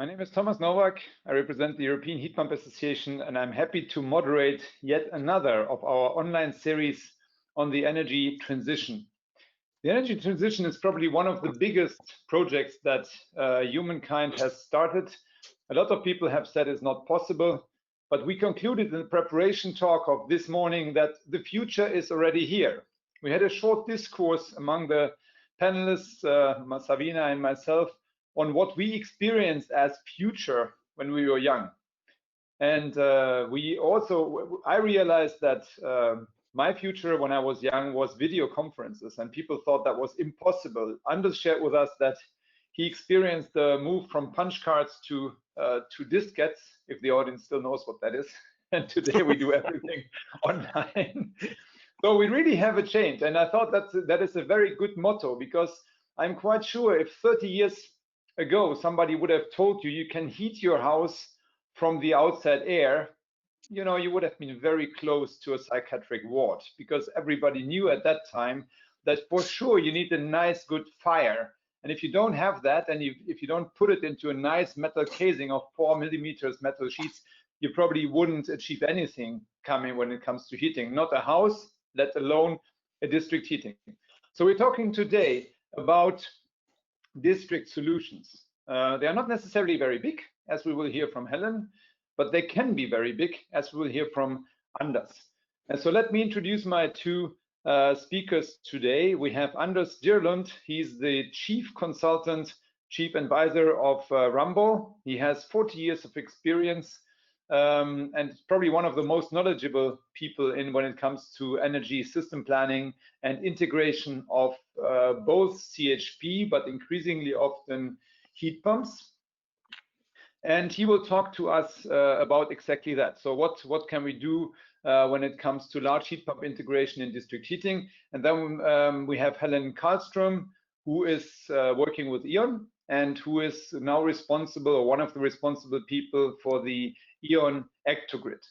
My name is Thomas Nowak. I represent the European Heat Pump Association, and I'm happy to moderate yet another of our online series on the energy transition. The energy transition is probably one of the biggest projects that humankind has started. A lot of people have said it's not possible, but we concluded in the preparation talk of this morning that the future is already here. We had a short discourse among the panelists, Sabina and myself, on what we experienced as future when we were young. And I realized that my future when I was young was video conferences, and people thought that was impossible. Anders shared with us that he experienced the move from punch cards to diskettes, if the audience still knows what that is. And today we do everything online. So we really have a change. And I thought that is a very good motto, because I'm quite sure if 30 years ago somebody would have told you you can heat your house from the outside air, you would have been very close to a psychiatric ward, because everybody knew at that time that for sure you need a nice good fire. And if you don't have that, and if you don't put it into a nice metal casing of 4 millimeters metal sheets, you probably wouldn't achieve anything coming when it comes to heating, not a house, let alone a district heating. So we're talking today about district solutions. They are not necessarily very big, as we will hear from Helen, but they can be very big, as we will hear from Anders. And so let me introduce my two speakers today. We have Anders Dyrelund. He's the chief consultant, chief advisor of Ramboll. He has 40 years of experience and probably one of the most knowledgeable people when it comes to energy system planning and integration of both CHP, but increasingly often heat pumps. And he will talk to us about exactly that. So what can we do when it comes to large heat pump integration in district heating? And then we have Helen Carlstrom, who is working with E.ON and who is now responsible, or one of the responsible people, for the E.ON ectogrid,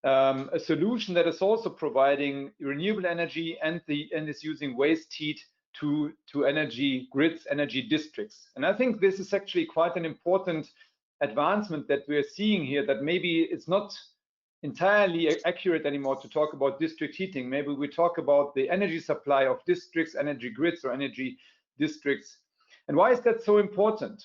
a solution that is also providing renewable energy and is using waste heat to energy grids, energy districts. And I think this is actually quite an important advancement that we are seeing here, that maybe it's not entirely accurate anymore to talk about district heating. Maybe we talk about the energy supply of districts, energy grids, or energy districts. And why is that so important?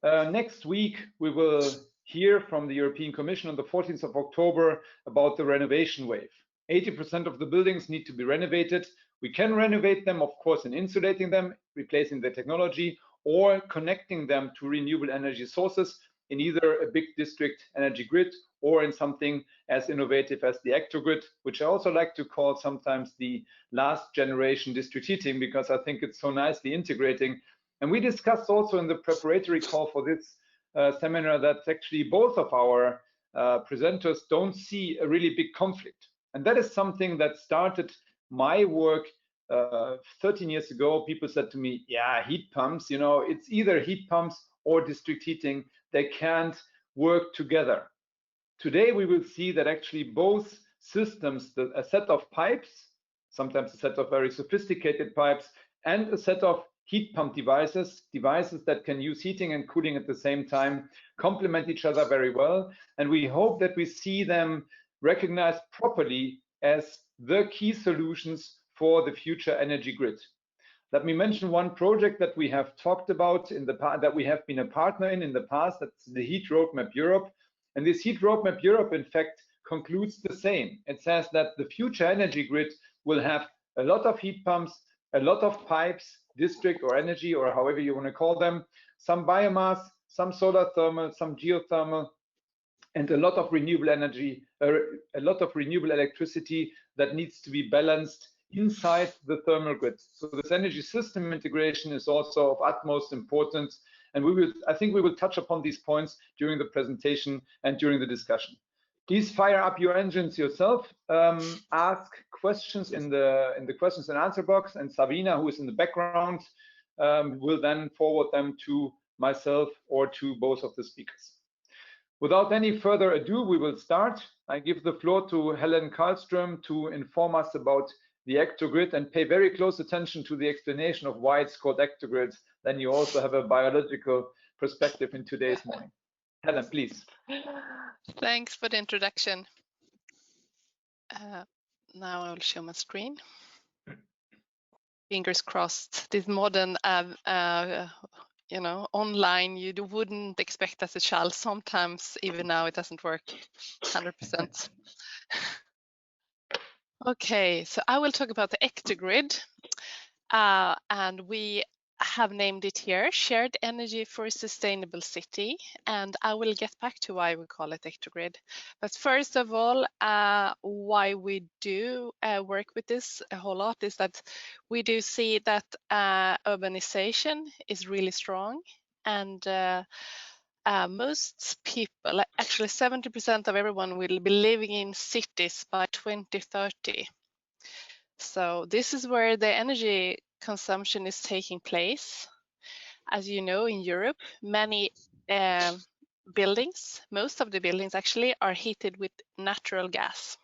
Next week, we will hear from the European Commission on the 14th of October about the renovation wave. 80% of the buildings need to be renovated. We can renovate them, of course, in insulating them, replacing the technology, or connecting them to renewable energy sources in either a big district energy grid or in something as innovative as the ectogrid, which I also like to call sometimes the last generation district heating, because I think it's so nicely integrating. And we discussed also in the preparatory call for this seminar that actually both of our presenters don't see a really big conflict. And that is something that started my work 13 years ago. People said to me, yeah, heat pumps, it's either heat pumps or district heating. They can't work together. Today, we will see that actually both systems, a set of pipes, sometimes a set of very sophisticated pipes, and a set of heat pump devices that can use heating and cooling at the same time, complement each other very well. And we hope that we see them recognized properly as the key solutions for the future energy grid. Let me mention one project that we have talked about that we have been a partner in the past. That's the Heat Roadmap Europe. And this Heat Roadmap Europe, in fact, concludes the same. It says that the future energy grid will have a lot of heat pumps, a lot of pipes, district or energy, or however you want to call them, some biomass, some solar thermal, some geothermal, and a lot of renewable energy, a lot of renewable electricity that needs to be balanced inside the thermal grid. So this energy system integration is also of utmost importance. And I think we will touch upon these points during the presentation and during the discussion. Please fire up your engines yourself. Ask questions in the questions and answer box, and Sabina, who is in the background, will then forward them to myself or to both of the speakers. Without any further ado, we will start. I give the floor to Helen Carlstrom to inform us about the ectogrid, and pay very close attention to the explanation of why it's called ectogrid. Then you also have a biological perspective in today's morning. Helen, please. Thanks for the introduction. Now I will show my screen. Fingers crossed. This modern, online, you wouldn't expect as a child. Sometimes, even now, it doesn't work 100%. Okay, so I will talk about the ectogrid, and we have named it here, Shared Energy for a Sustainable City, and I will get back to why we call it ectogrid. But first of all, why we do work with this a whole lot is that we do see that urbanization is really strong, and most people, actually 70% of everyone, will be living in cities by 2030. So this is where the energy consumption is taking place. As you know, in Europe, many buildings, most of the buildings actually, are heated with natural gas.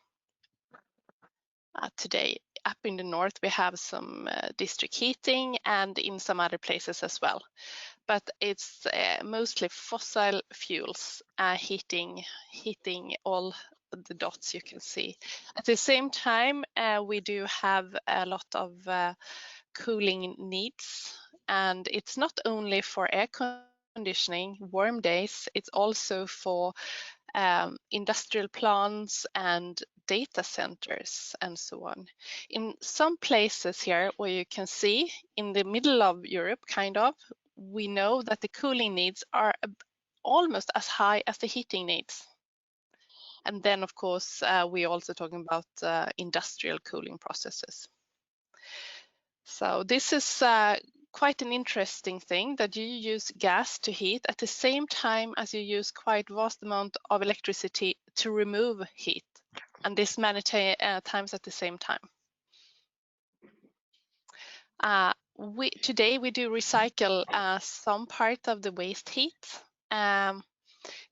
Today, up in the north, we have some district heating, and in some other places as well. But it's mostly fossil fuels heating all the dots you can see. At the same time, we do have a lot of cooling needs, and it's not only for air conditioning, warm days, it's also for industrial plants and data centers and so on. In some places here where you can see in the middle of Europe, we know that the cooling needs are almost as high as the heating needs. And then, of course, we're also talking about industrial cooling processes. So this is quite an interesting thing, that you use gas to heat at the same time as you use quite vast amount of electricity to remove heat, and this many times at the same time. Today we do recycle some part of the waste heat,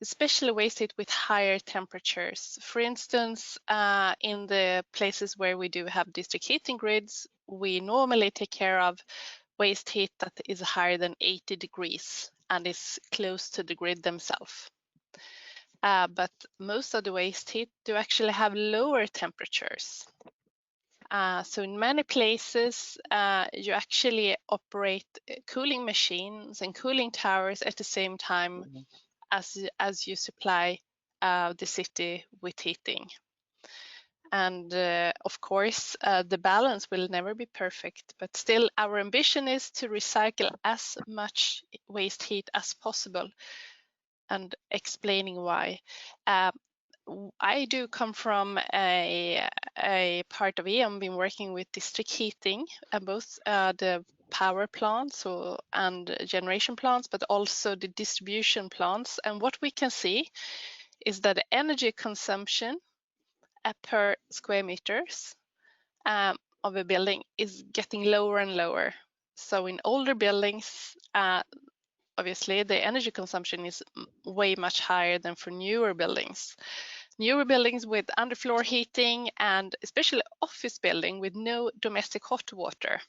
especially waste heat with higher temperatures. For instance, in the places where we do have district heating grids, we normally take care of waste heat that is higher than 80 degrees and is close to the grid themselves. But most of the waste heat do actually have lower temperatures. So in many places, you actually operate cooling machines and cooling towers at the same time as you supply the city with heating. And of course, the balance will never be perfect, but still our ambition is to recycle as much waste heat as possible, and explaining why. I do come from a part of E.ON, been working with district heating, both the power plants and generation plants, but also the distribution plants. And what we can see is that the energy consumption per square meters of a building is getting lower and lower. So in older buildings, obviously the energy consumption is way much higher than for newer buildings. Newer buildings with underfloor heating, and especially office building with no domestic hot water.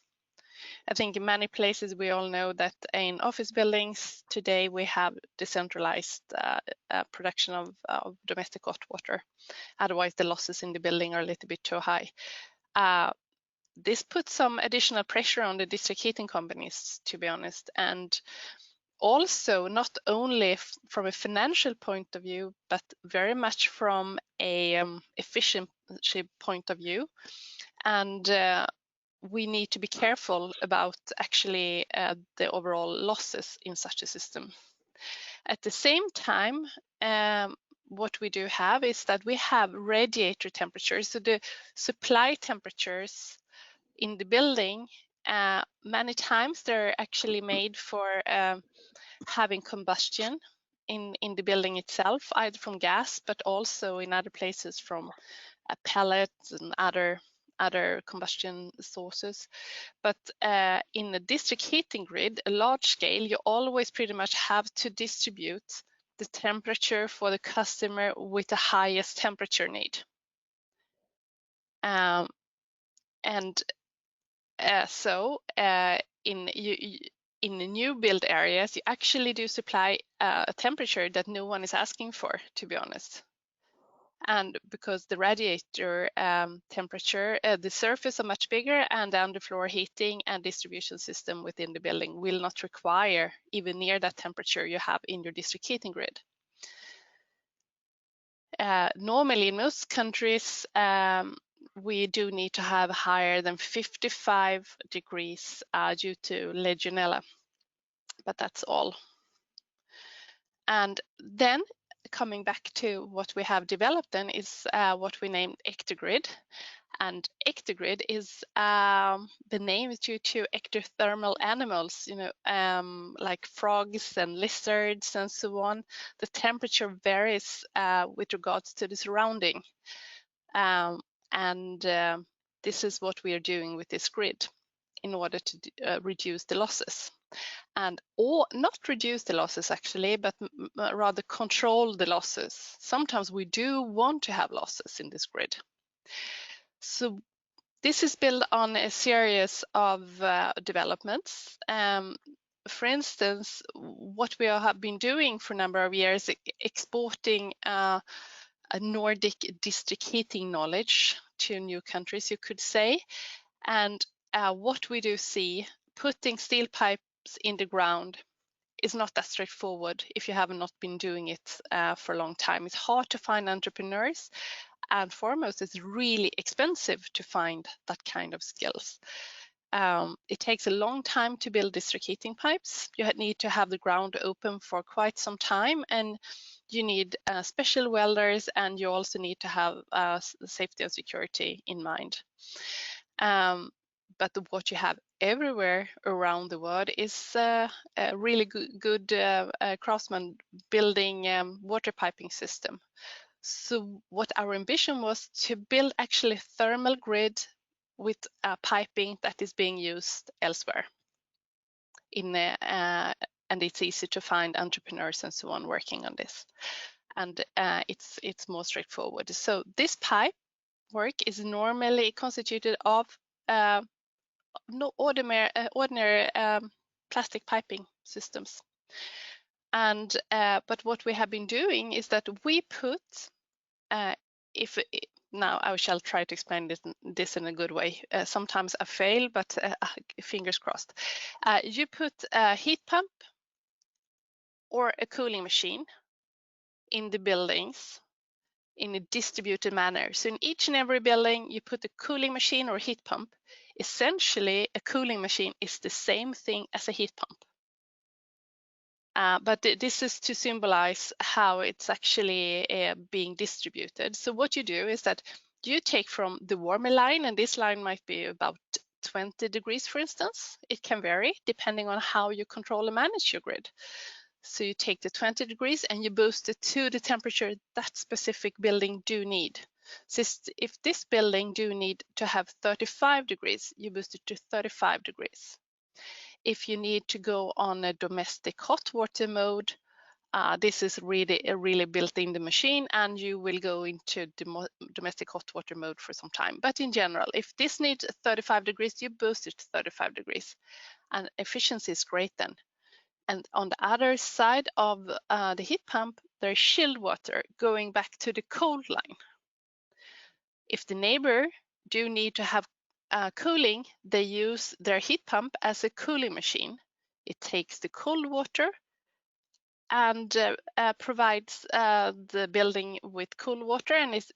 I think in many places we all know that in office buildings today we have decentralized production of domestic hot water. Otherwise the losses in the building are a little bit too high. This puts some additional pressure on the district heating companies, to be honest, and also not only from a financial point of view, but very much from a efficiency point of view. And we need to be careful about actually the overall losses in such a system. At the same time, what we do have is that we have radiator temperatures, so the supply temperatures in the building, many times they're actually made for having combustion in the building itself, either from gas, but also in other places from pellets and other combustion sources. But in a district heating grid, a large scale, you always pretty much have to distribute the temperature for the customer with the highest temperature need. So in in the new build areas, you actually do supply a temperature that no one is asking for, to be honest. And because the radiator temperature, the surface are much bigger, and the underfloor heating and distribution system within the building will not require even near that temperature you have in your district heating grid. Normally in most countries, we do need to have higher than 55 degrees due to Legionella, but that's all. And then coming back to what we have developed then is what we named ectogrid. And ectogrid is the name is due to ectothermal animals, like frogs and lizards and so on. The temperature varies with regards to the surrounding. This is what we are doing with this grid in order to reduce the losses. Or not reduce the losses actually, but rather control the losses. Sometimes we do want to have losses in this grid. So this is built on a series of developments. For instance, what we have been doing for a number of years, exporting a Nordic district heating knowledge to new countries, you could say. And what we do see, putting steel pipes in the ground is not that straightforward if you have not been doing it for a long time. It's hard to find entrepreneurs, and foremost, it's really expensive to find that kind of skills. It takes a long time to build district heating pipes. You need to have the ground open for quite some time, and you need special welders, and you also need to have safety and security in mind. But what you have everywhere around the world is a really good craftsman building water piping system. So what our ambition was to build actually thermal grid with piping that is being used elsewhere. And it's easy to find entrepreneurs and so on working on this. And it's more straightforward. So this pipe work is normally constituted of ordinary plastic piping systems. And but what we have been doing is that we put now I shall try to explain this in a good way. Sometimes I fail, but fingers crossed. You put a heat pump or a cooling machine in the buildings in a distributed manner. So in each and every building, you put a cooling machine or a heat pump. Essentially, a cooling machine is the same thing as a heat pump. But this is to symbolize how it's actually being distributed. So what you do is that you take from the warmer line, and this line might be about 20 degrees, for instance. It can vary depending on how you control and manage your grid. So you take the 20 degrees and you boost it to the temperature that specific building do need. So if this building do need to have 35 degrees, you boost it to 35 degrees. If you need to go on a domestic hot water mode, this is really built in the machine, and you will go into domestic hot water mode for some time. But in general, if this needs 35 degrees, you boost it to 35 degrees, and efficiency is great then. And on the other side of the heat pump, there's chilled water going back to the cold line. If the neighbor do need to have cooling, they use their heat pump as a cooling machine. It takes the cold water and provides the building with cool water, and it's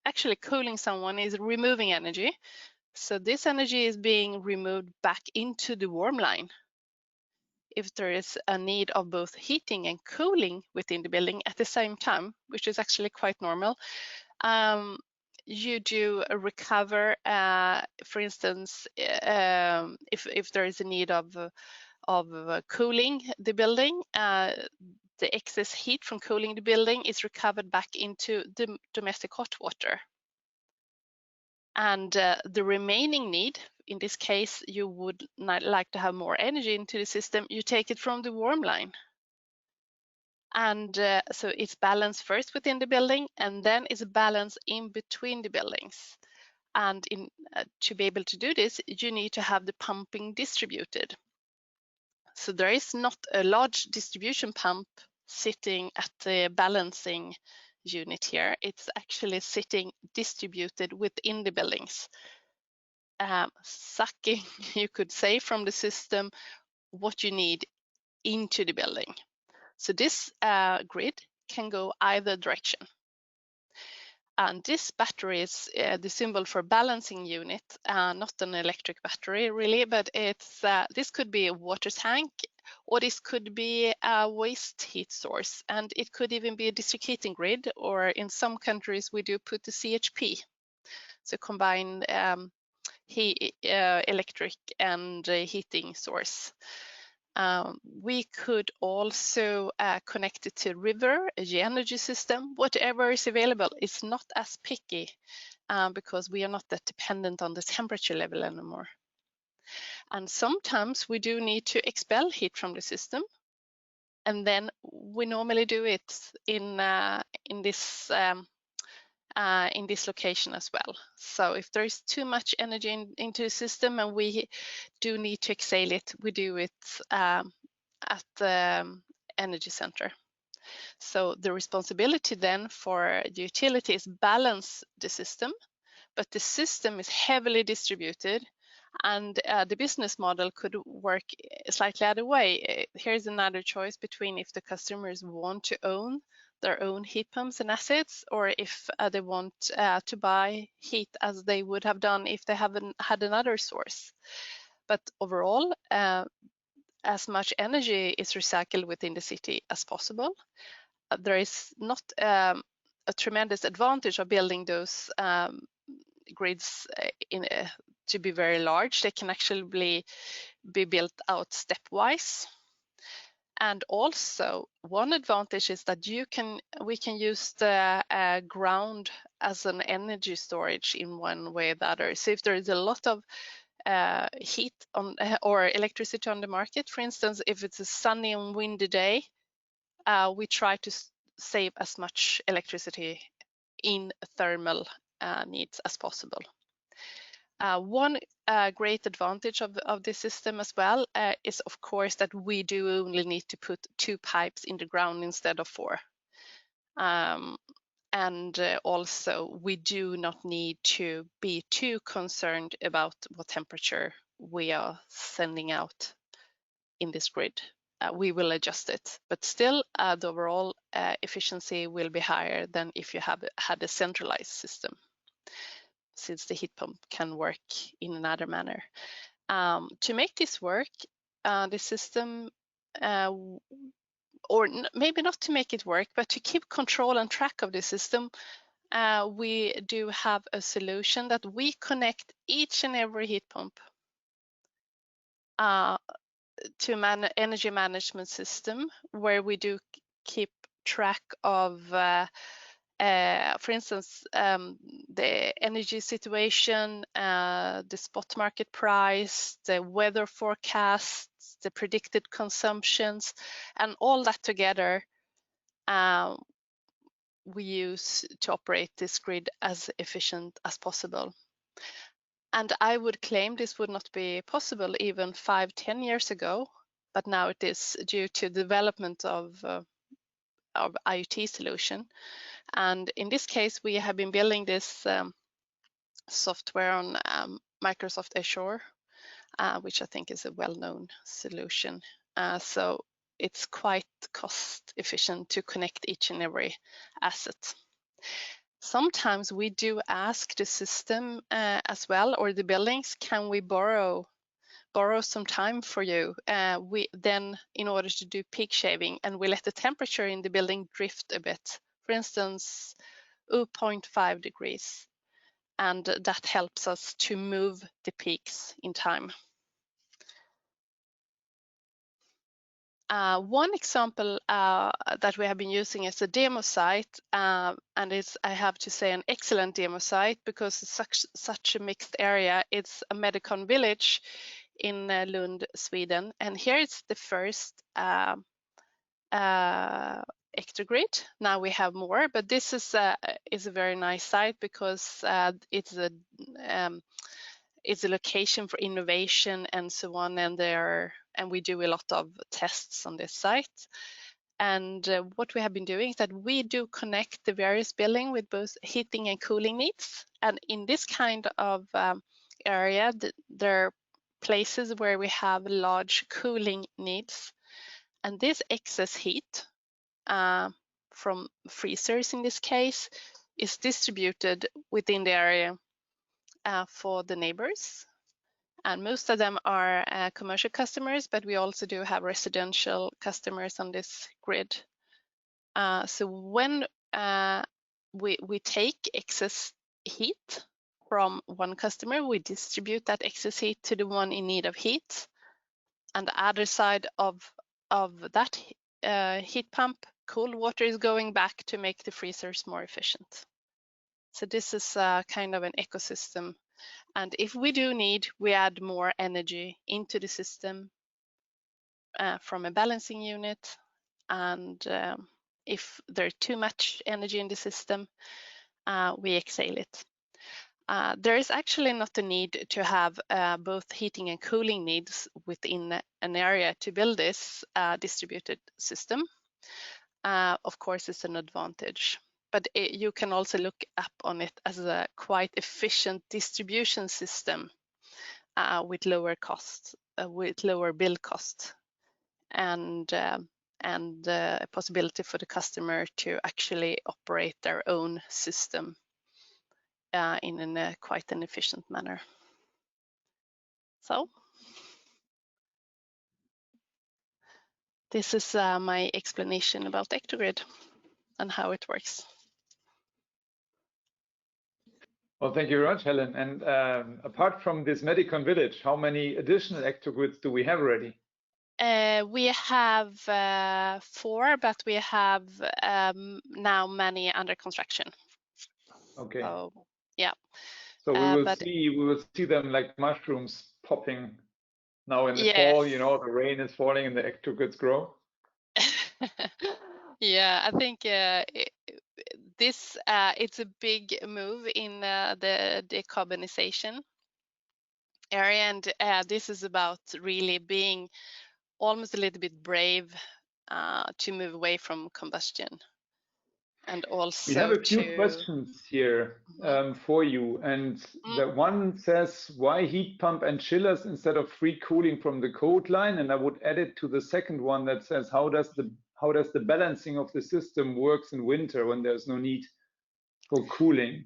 actually cooling someone, is removing energy. So this energy is being removed back into the warm line. If there is a need of both heating and cooling within the building at the same time, which is actually quite normal, you do recover, for instance, if there is a need of cooling the building, the excess heat from cooling the building is recovered back into the domestic hot water. And the remaining need, in this case, you would not like to have more energy into the system, you take it from the warm line. And so it's balanced first within the building, and then it's balanced in between the buildings. And to be able to do this, you need to have the pumping distributed. So there is not a large distribution pump sitting at the balancing unit here. It's actually sitting distributed within the buildings, sucking, you could say, from the system what you need into the building. So this grid can go either direction. And this battery is the symbol for balancing unit, not an electric battery really, but it's this could be a water tank, or this could be a waste heat source, and it could even be a district heating grid, or in some countries we do put the CHP, so combined electric and heating source. We could also connect it to river, the energy system, whatever is available. It's not as picky because we are not that dependent on the temperature level anymore. And sometimes we do need to expel heat from the system, and then we normally do it in this location as well. So if there is too much energy into the system and we do need to exhale it, we do it at the energy center. So the responsibility then for the utility is balance the system, but the system is heavily distributed, and the business model could work slightly other way. Here's another choice between if the customers want to own their own heat pumps and assets, or if they want to buy heat as they would have done if they haven't had another source. But overall, as much energy is recycled within the city as possible. There is not a tremendous advantage of building those grids to be very large. They can actually be built out stepwise. And also, one advantage is that we can use the ground as an energy storage in one way or the other. So if there is a lot of heat on or electricity on the market, for instance, if it's a sunny and windy day, we try to save as much electricity in thermal needs as possible. One great advantage of this system as well is, of course, that we do only need to put 2 pipes in the ground instead of 4. And also, we do not need to be too concerned about what temperature we are sending out in this grid. We will adjust it, but still the overall efficiency will be higher than if you had a centralized system, since the heat pump can work in another manner. To make this work, the system, or maybe not to make it work, but to keep control and track of the system, we do have a solution that we connect each and every heat pump to an energy management system, where we do keep track of for instance, the energy situation, the spot market price, the weather forecasts, the predicted consumptions, and all that together we use to operate this grid as efficient as possible. And I would claim this would not be possible even 5-10 years ago, but now it is due to the development of IoT solution. And in this case, we have been building this software on Microsoft Azure, which I think is a well-known solution. So it's quite cost efficient to connect each and every asset. Sometimes we do ask the system as well, or the buildings, can we borrow some time for you? We then, in order to do peak shaving, and we let the temperature in the building drift a bit, for instance, 0.5 degrees, and that helps us to move the peaks in time. One example that we have been using is a demo site, and it's, I have to say, an excellent demo site, because it's such a mixed area. It's a Medicon village in Lund, Sweden, and here it's the first ectogrid. Now we have more, but this is a very nice site, because it's a location for innovation and so on, and there are and we do a lot of tests on this site. And what we have been doing is that we do connect the various building with both heating and cooling needs. And in this kind of area, there are places where we have large cooling needs. And this excess heat from freezers in this case is distributed within the area for the neighbors. And most of them are commercial customers, but we also do have residential customers on this grid. So when we take excess heat from one customer, we distribute that excess heat to the one in need of heat. And the other side of that heat pump, cold water is going back to make the freezers more efficient. So this is kind of an ecosystem. And if we do need, we add more energy into the system from a balancing unit. And if there's too much energy in the system, we exhale it. There is actually not a need to have both heating and cooling needs within an area to build this distributed system. Of course, it's an advantage, but you can also look up on it as a quite efficient distribution system with lower costs, with lower bill cost, and a possibility for the customer to actually operate their own system in a quite an efficient manner. So this is my explanation about ectogrid and how it works. Well, thank you very much, Helen. And apart from this Medicon village, how many additional ectogrids do we have already? We have 4, but we have now many under construction. Okay. So, yeah. So we will see them like mushrooms popping now in the fall. You know, the rain is falling and the ectogrids grow. Yeah, I think it's a big move in the decarbonization area, and this is about really being almost a little bit brave to move away from combustion. And also we have a few questions here for you, and the one says, why heat pump and chillers instead of free cooling from the code line? And I would add it to the second one that says, how does the balancing of the system works in winter when there's no need for cooling?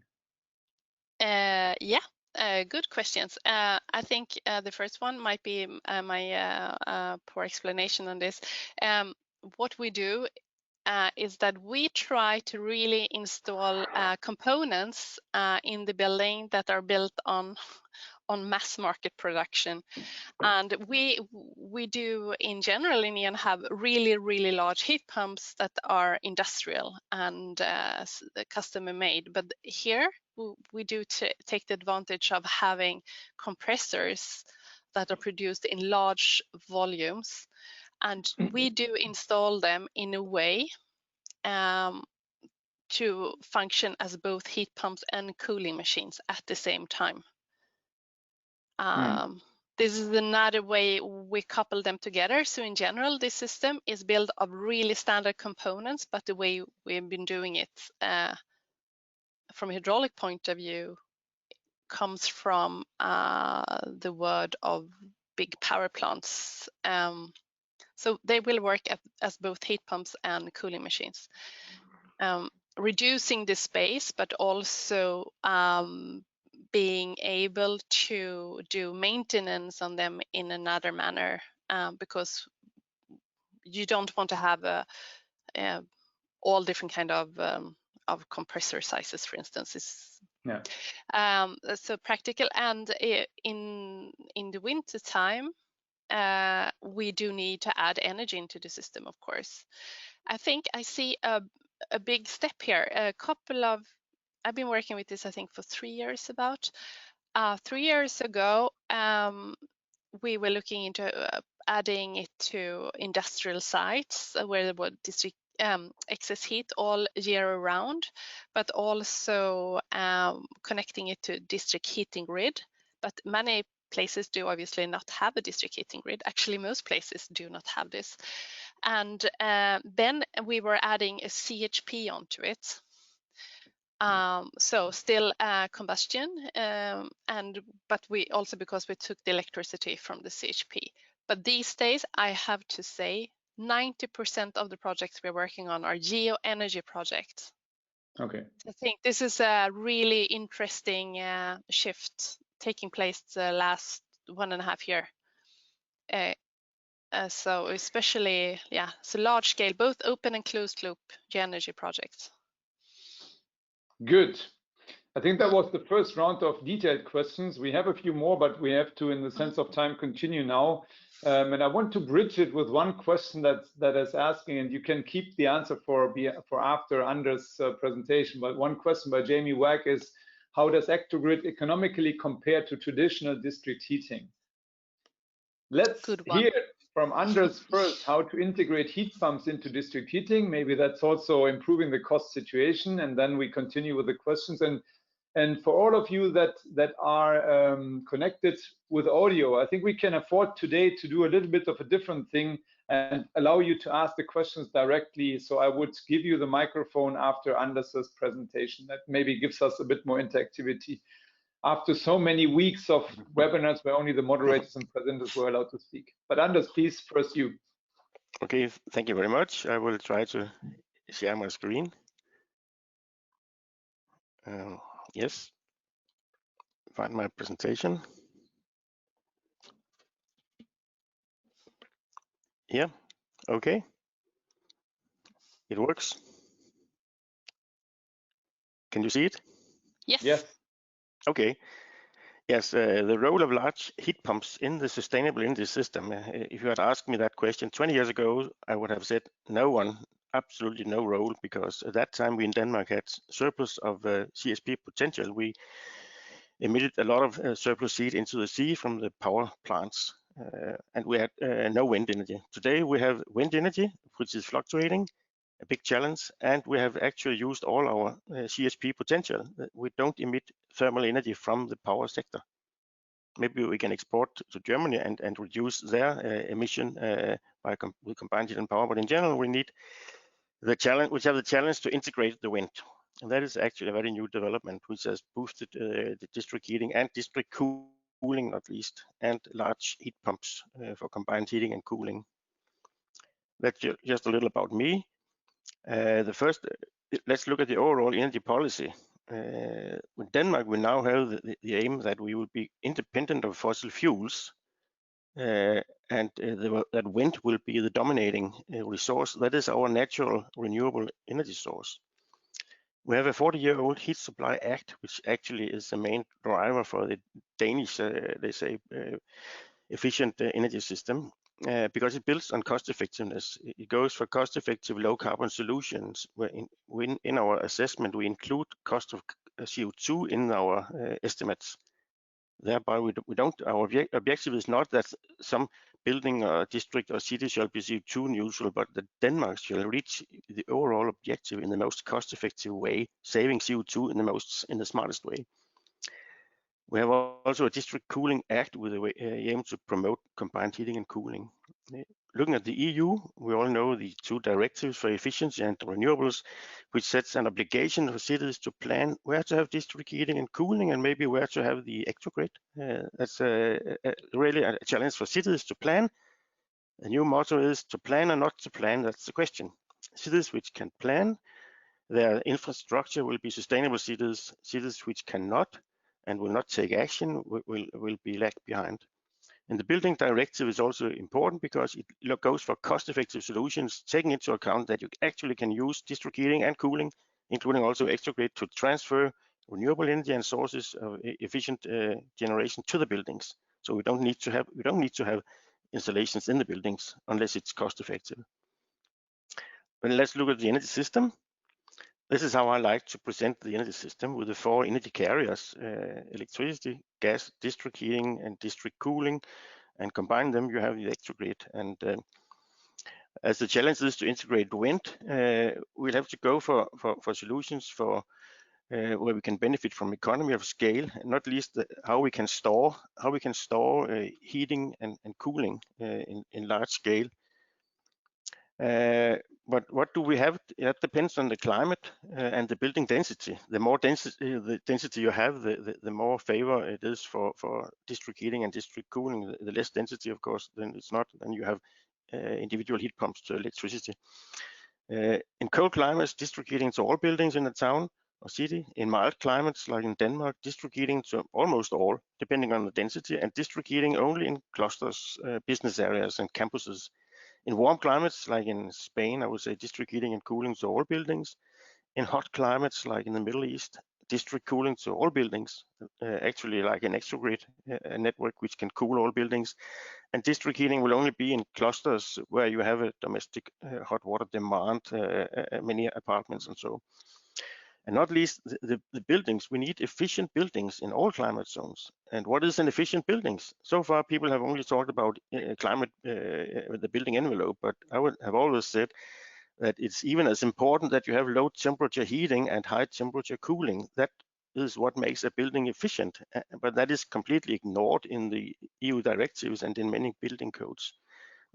Good questions. I think the first one might be my poor explanation on this. What we do is that we try to really install components in the building that are built on mass market production. And we do in general in E.ON have really large heat pumps that are industrial and customer made. But here we do take the advantage of having compressors that are produced in large volumes. And we do install them in a way to function as both heat pumps and cooling machines at the same time. This is another way we couple them together. So in general, this system is built of really standard components, but the way we've been doing it from a hydraulic point of view comes from the word of big power plants. So they will work as both heat pumps and cooling machines, reducing the space, but also being able to do maintenance on them in another manner, because you don't want to have all different kind of compressor sizes, for instance. So practical, and in the winter time, we do need to add energy into the system, of course. I think I see a big step here. I've been working with this, I think, for 3 years about. 3 years ago, we were looking into adding it to industrial sites where there was district excess heat all year around, but also connecting it to district heating grid. But many places do obviously not have a district heating grid. Actually, most places do not have this. And then we were adding a CHP onto it. So still combustion, but we also, because we took the electricity from the CHP. But these days, I have to say, 90% of the projects we're working on are geo-energy projects. Okay. I think this is a really interesting shift taking place the last 1.5 years. So especially, so large scale, both open and closed loop geo-energy projects. Good. I think that was the first round of detailed questions. We have a few more, but we have to, in the sense of time, continue now. And I want to bridge it with one question that is asking, and you can keep the answer for after Anders' presentation. But one question by Jamie Wack is, how does ectogrid economically compare to traditional district heating? Let's hear from Anders first how to integrate heat pumps into district heating. Maybe that's also improving the cost situation, and then we continue with the questions. And for all of you that are connected with audio, I think we can afford today to do a little bit of a different thing and allow you to ask the questions directly. So I would give you the microphone after Anders' presentation. That maybe gives us a bit more interactivity after so many weeks of webinars where only the moderators and presenters were allowed to speak. But Anders, please, first you. Okay, thank you very much. I will try to share my screen. Yes, find my presentation. Yeah, okay. It works. Can you see it? Yes. Yes. Okay. Yes, the role of large heat pumps in the sustainable energy system. If you had asked me that question 20 years ago, I would have said no one, absolutely no role, because at that time we in Denmark had surplus of CSP potential. We emitted a lot of surplus heat into the sea from the power plants, and we had no wind energy. Today we have wind energy, which is fluctuating, a big challenge, and we have actually used all our CSP potential. We don't emit thermal energy from the power sector. Maybe we can export to Germany and reduce their emission with combined heat and power, but in general we need the challenge, which have the challenge to integrate the wind. And that is actually a very new development, which has boosted the district heating and district cooling, not least, and large heat pumps for combined heating and cooling. That's just a little about me. Let's look at the overall energy policy. In Denmark, we now have the aim that we will be independent of fossil fuels, and that wind will be the dominating resource. That is our natural renewable energy source. We have a 40-year-old Heat Supply Act, which actually is the main driver for the Danish, they say, efficient energy system. Because it builds on cost effectiveness. It goes for cost effective low carbon solutions, where in our assessment we include cost of CO2 in our estimates. Thereby our objective is not that some building or district or city shall be CO2 neutral, but that Denmark shall reach the overall objective in the most cost effective way, saving CO2 in the smartest way. We have also a district cooling act with the aim to promote combined heating and cooling. Looking at the EU, we all know the 2 directives for efficiency and renewables, which sets an obligation for cities to plan where to have district heating and cooling and maybe where to have the ectogrid. That's really a challenge for cities to plan. The new motto is to plan or not to plan, that's the question. Cities which can plan, their infrastructure will be sustainable cities. Cities which cannot and will not take action will be left behind. And the building directive is also important because it goes for cost-effective solutions, taking into account that you actually can use district heating and cooling, including also ectogrid, to transfer renewable energy and sources of efficient generation to the buildings. So we don't need to have installations in the buildings unless it's cost-effective. But let's look at the energy system. This is how I like to present the energy system with the 4 energy carriers, electricity, gas, district heating, and district cooling, and combine them, you have the ectogrid. And as the challenge is to integrate wind, we'll have to go for solutions for where we can benefit from economy of scale, and not least how we can store heating and cooling in large scale. But what do we have? That depends on the climate and the building density. The more density you have, the more favor it is for district heating and district cooling. The less density, of course, then it's not. Then you have individual heat pumps to electricity. In cold climates, district heating to all buildings in a town or city. In mild climates, like in Denmark, district heating to almost all, depending on the density, and district heating only in clusters, business areas, and campuses. In warm climates, like in Spain, I would say district heating and cooling to all buildings. In hot climates, like in the Middle East, district cooling to all buildings, actually like an ectogrid, a network which can cool all buildings. And district heating will only be in clusters where you have a domestic hot water demand, many apartments and so. And not least the buildings. We need efficient buildings in all climate zones. And what is an efficient buildings? So far, people have only talked about climate with the building envelope, but I would have always said that it's even as important that you have low temperature heating and high temperature cooling. That is what makes a building efficient, but that is completely ignored in the EU directives and in many building codes.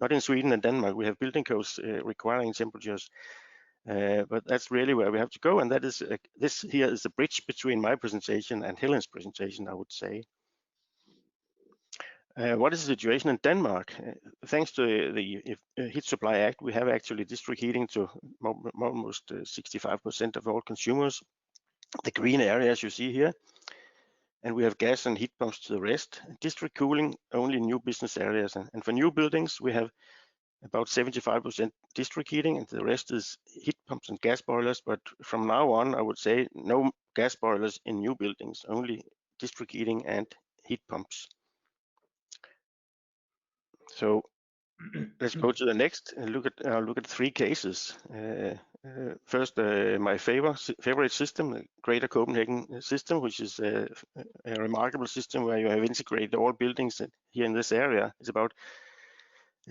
Not in Sweden and Denmark. We have building codes requiring temperatures. But that's really where we have to go, and that is this here is a bridge between my presentation and Helen's presentation, I would say. What is the situation in Denmark? Thanks to the Heat Supply Act, we have actually district heating to almost 65% of all consumers. The green areas you see here, and we have gas and heat pumps to the rest. District cooling only in new business areas, and for new buildings we have about 75% district heating, and the rest is heat pumps and gas boilers. But from now on, I would say no gas boilers in new buildings, only district heating and heat pumps. So let's go to the next and look at three cases. First, my favorite system, the Greater Copenhagen system, which is a remarkable system where you have integrated all buildings here in this area. It's about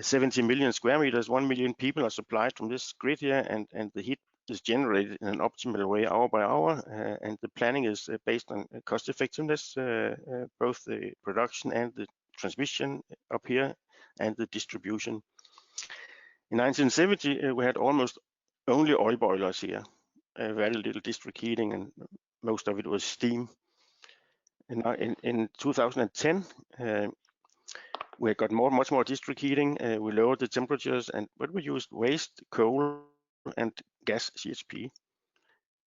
70 million square meters, 1 million people are supplied from this grid here, and the heat is generated in an optimal way hour by hour, and the planning is based on cost effectiveness, both the production and the transmission up here and the distribution. In 1970, we had almost only oil boilers here, very little district heating, and most of it was steam. And in 2010, we got much more district heating. We lowered the temperatures, but we used waste, coal, and gas CHP.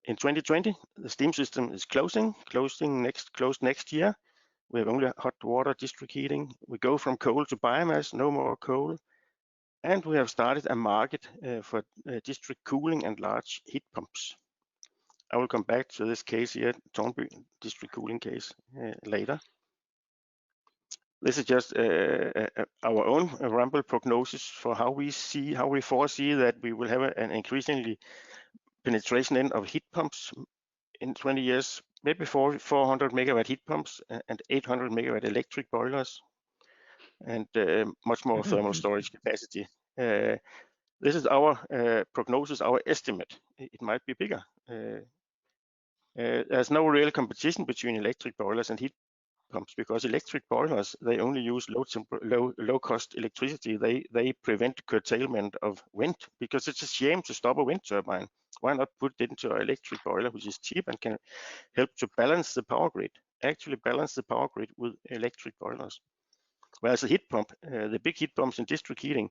In 2020, the steam system is closed next year. We have only hot water district heating. We go from coal to biomass, no more coal. And we have started a market for district cooling and large heat pumps. I will come back to this case here, Tornby district cooling case, later. This is just our own Ramboll prognosis for how we foresee that we will have an increasingly penetration of heat pumps in 20 years, maybe 400 megawatt heat pumps and 800 megawatt electric boilers, and much more thermal storage capacity. This is our prognosis, our estimate. It might be bigger. There's no real competition between electric boilers and heat pumps, because electric boilers, they only use low cost electricity. They prevent curtailment of wind, because it's a shame to stop a wind turbine. Why not put it into an electric boiler, which is cheap and can help to balance the power grid, actually balance the power grid with electric boilers. Whereas a heat pump, the big heat pumps in district heating,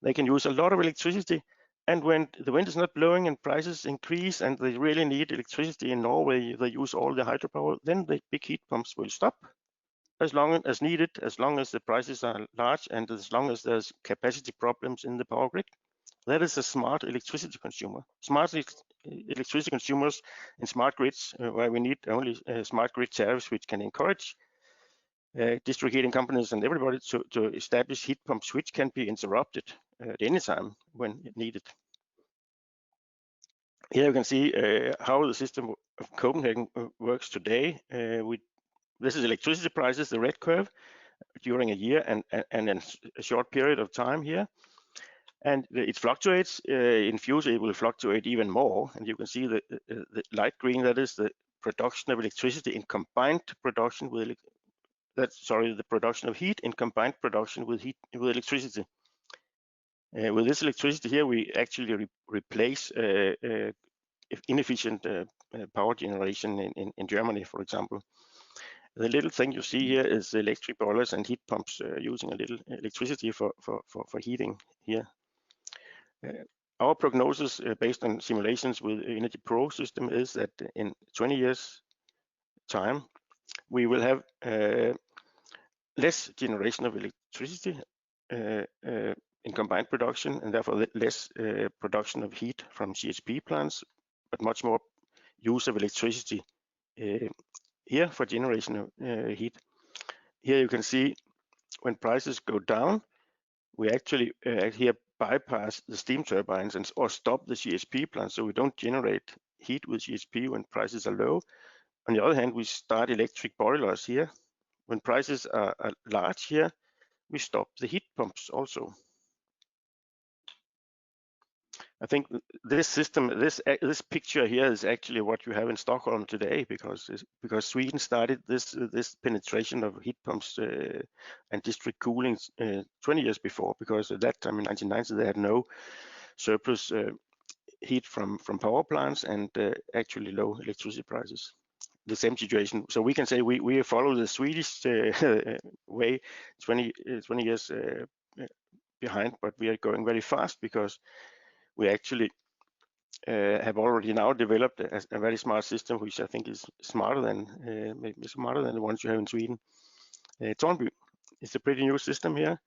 they can use a lot of electricity, and when the wind is not blowing and prices increase and they really need electricity in Norway, they use all the hydropower, then the big heat pumps will stop as long as needed, as long as the prices are large and as long as there's capacity problems in the power grid. That is a smart electricity consumer. Smart electricity consumers in smart grids, where we need only smart grid tariffs, which can encourage district heating companies and everybody to establish heat pumps which can be interrupted at any time when needed. Here you can see how the system of Copenhagen works today. This is electricity prices, the red curve, during a year and a short period of time here. And it fluctuates. In future, it will fluctuate even more. And you can see the light green, that is the production of electricity in combined production with the production of heat in combined production with electricity. With this electricity here, we actually replace inefficient power generation in Germany, for example. The little thing you see here is electric boilers and heat pumps using a little electricity for heating here. Our prognosis based on simulations with Energy Pro system is that in 20 years time, we will have less generation of electricity in combined production, and therefore less production of heat from CHP plants, but much more use of electricity here for generation of heat. Here you can see when prices go down, we actually here bypass the steam turbines or stop the CHP plants, so we don't generate heat with CHP when prices are low. On the other hand, we start electric boilers here. When prices are large here, we stop the heat pumps also. I think this system, this picture here is actually what you have in Stockholm today, because Sweden started this penetration of heat pumps and district cooling 20 years before, because at that time in 1990 they had no surplus heat from power plants and actually low electricity prices. The same situation. So we can say we follow the Swedish way 20 years behind, but we are going very fast because we actually have already now developed a very smart system, which I think is smarter than maybe smarter than the ones you have in Sweden. Tornby is a pretty new system here.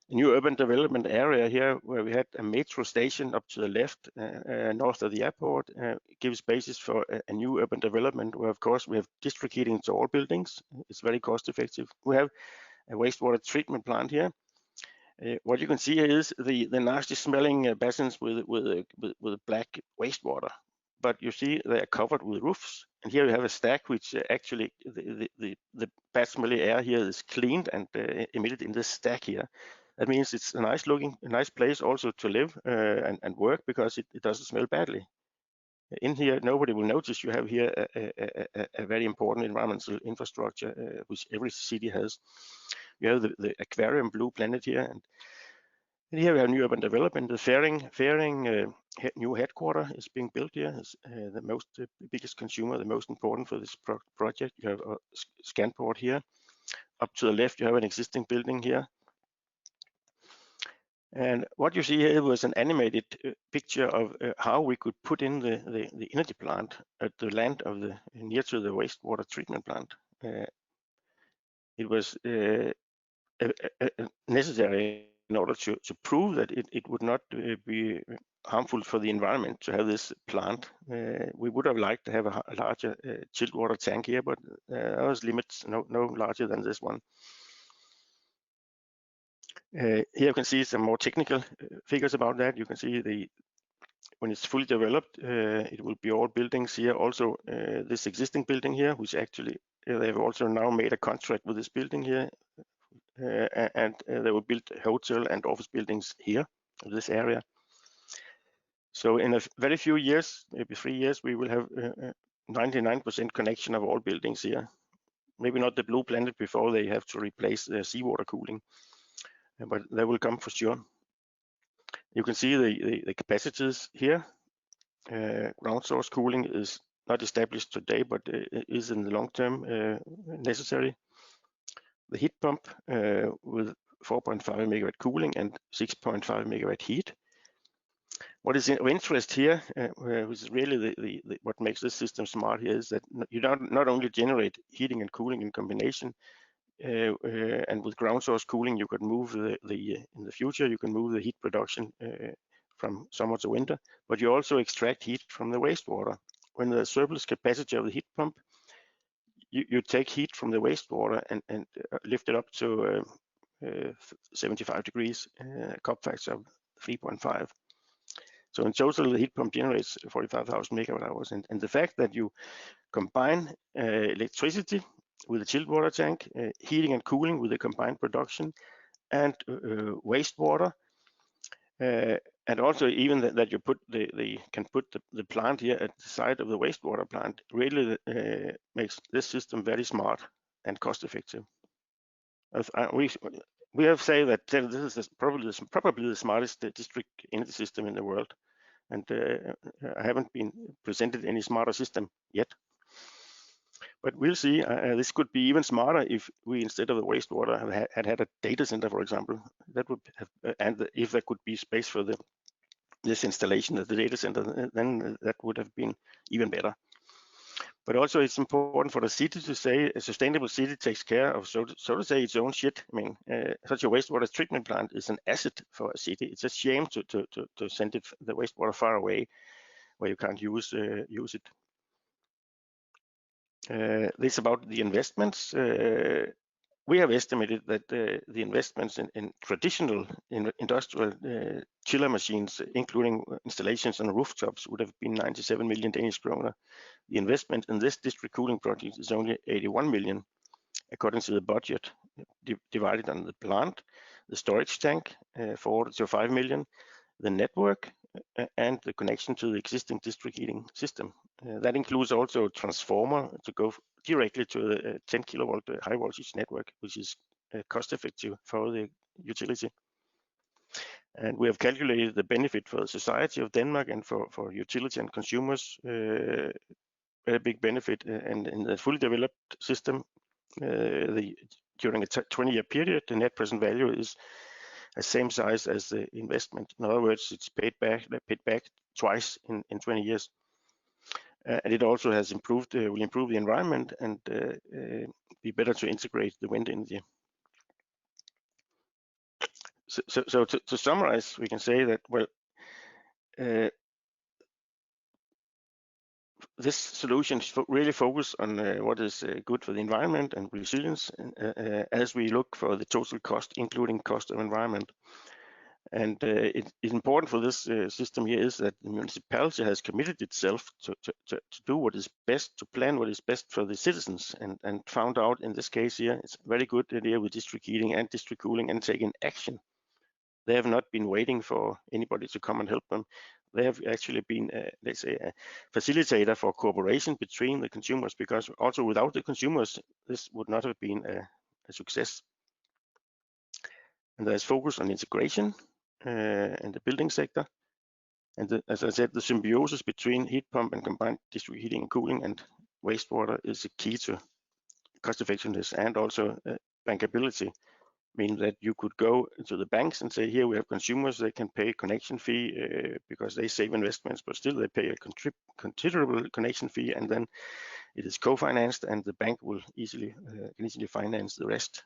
A new urban development area here where we had a metro station up to the left, north of the airport, gives basis for a new urban development where, of course, we have district heating to all buildings. It's very cost effective. We have a wastewater treatment plant here. What you can see here is the nasty smelling basins with black wastewater, but you see they are covered with roofs. And here you have a stack which actually the bad smelly air here is cleaned and emitted in this stack here. That means it's a nice place also to live and work, because it doesn't smell badly. In here, nobody will notice. You have here a very important environmental infrastructure, which every city has. You have the aquarium Blue Planet here, and here we have new urban development. The Fairing new headquarter is being built here. It's the biggest consumer, the most important for this project. You have a scan port here. Up to the left, you have an existing building here. And what you see here was an animated picture of how we could put in the energy plant at the land of near to the wastewater treatment plant. It was necessary in order to prove that it would not be harmful for the environment to have this plant. We would have liked to have a larger chilled water tank here, but there was limits, no larger than this one. Here you can see some more technical figures about that. You can see when it's fully developed, it will be all buildings here. Also, this existing building here, which actually they've also now made a contract with this building here, and they will build hotel and office buildings here in this area. So in a very few years, maybe 3 years, we will have 99% connection of all buildings here. Maybe not the Blue Planet before they have to replace the seawater cooling, but they will come for sure. You can see the capacities here. Ground source cooling is not established today, but is in the long term necessary. The heat pump with 4.5 megawatt cooling and 6.5 megawatt heat. What is of interest here, which is really what makes this system smart here, is that you not only generate heating and cooling in combination, and with ground source cooling, you could move in the future, you can move the heat production from summer to winter, but you also extract heat from the wastewater. When the surplus capacity of the heat pump, you take heat from the wastewater and lift it up to 75 degrees, cup factor of 3.5. So in total, the heat pump generates 45,000 megawatt hours. And the fact that you combine electricity with a chilled water tank, heating and cooling with a combined production, and wastewater, And also even that you put can put the plant here at the side of the wastewater plant really makes this system very smart and cost effective. We have said that this is probably the smartest district energy system in the world, and I haven't been presented any smarter system yet. But we'll see. This could be even smarter if we, instead of the wastewater, had a data center, for example. That would have, and if there could be space for this installation at the data center, then that would have been even better. But also, it's important for the city to say a sustainable city takes care of, so to say, its own shit. I mean, such a wastewater treatment plant is an asset for a city. It's a shame to send the wastewater far away where you can't use it. This about the investments. We have estimated that the investments in traditional industrial chiller machines, including installations on rooftops, would have been 97 million Danish kroner. The investment in this district cooling project is only 81 million, according to the budget, divided on the plant, the storage tank, 4 to 5 million, the network, and the connection to the existing district heating system. That includes also a transformer to go directly to the 10 kilovolt high voltage network, which is cost effective for the utility. And we have calculated the benefit for the society of Denmark and for utility and consumers, very big benefit. And in the fully developed system, during a 20-year period, the net present value is the same size as the investment. In other words, it's paid back twice in 20 years. And it also has improved, will improve the environment and be better to integrate the wind energy. So to summarize, we can say that, well, this solution really focus on what is good for the environment and resilience, as we look for the total cost, including cost of environment. And it's important for this system here is that the municipality has committed itself to do what is best, to plan what is best for the citizens, and found out in this case here, it's a very good idea with district heating and district cooling and taking action. They have not been waiting for anybody to come and help them. They have actually been, let's say, a facilitator for cooperation between the consumers, because also without the consumers, this would not have been a success. And there's focus on integration in the building sector. And as I said, the symbiosis between heat pump and combined district heating and cooling and wastewater is a key to cost effectiveness and also bankability. Mean that you could go to the banks and say, here we have consumers, they can pay connection fee because they save investments, but still they pay a considerable connection fee, and then it is co-financed, and the bank will can easily finance the rest.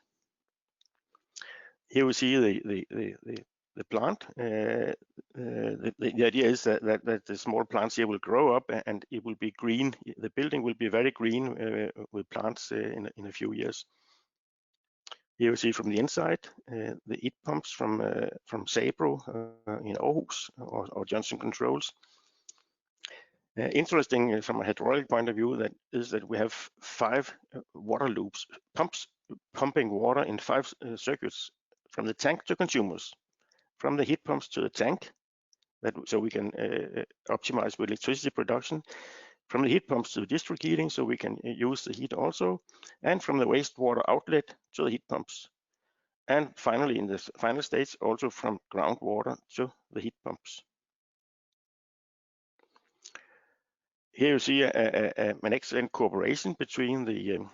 Here we see the plant. The idea is that the small plants here will grow up and it will be green. The building will be very green with plants in a few years. Here we see from the inside the heat pumps from Sabro in Aarhus or Johnson Controls. Interesting from a hydraulic point of view that we have 5 water loops, pumps pumping water in 5 circuits from the tank to consumers, from the heat pumps to the tank, so we can optimize with electricity production, from the heat pumps to the district heating, so we can use the heat also, and from the wastewater outlet to the heat pumps. And finally, in the final stage, also from groundwater to the heat pumps. Here you see an excellent cooperation between the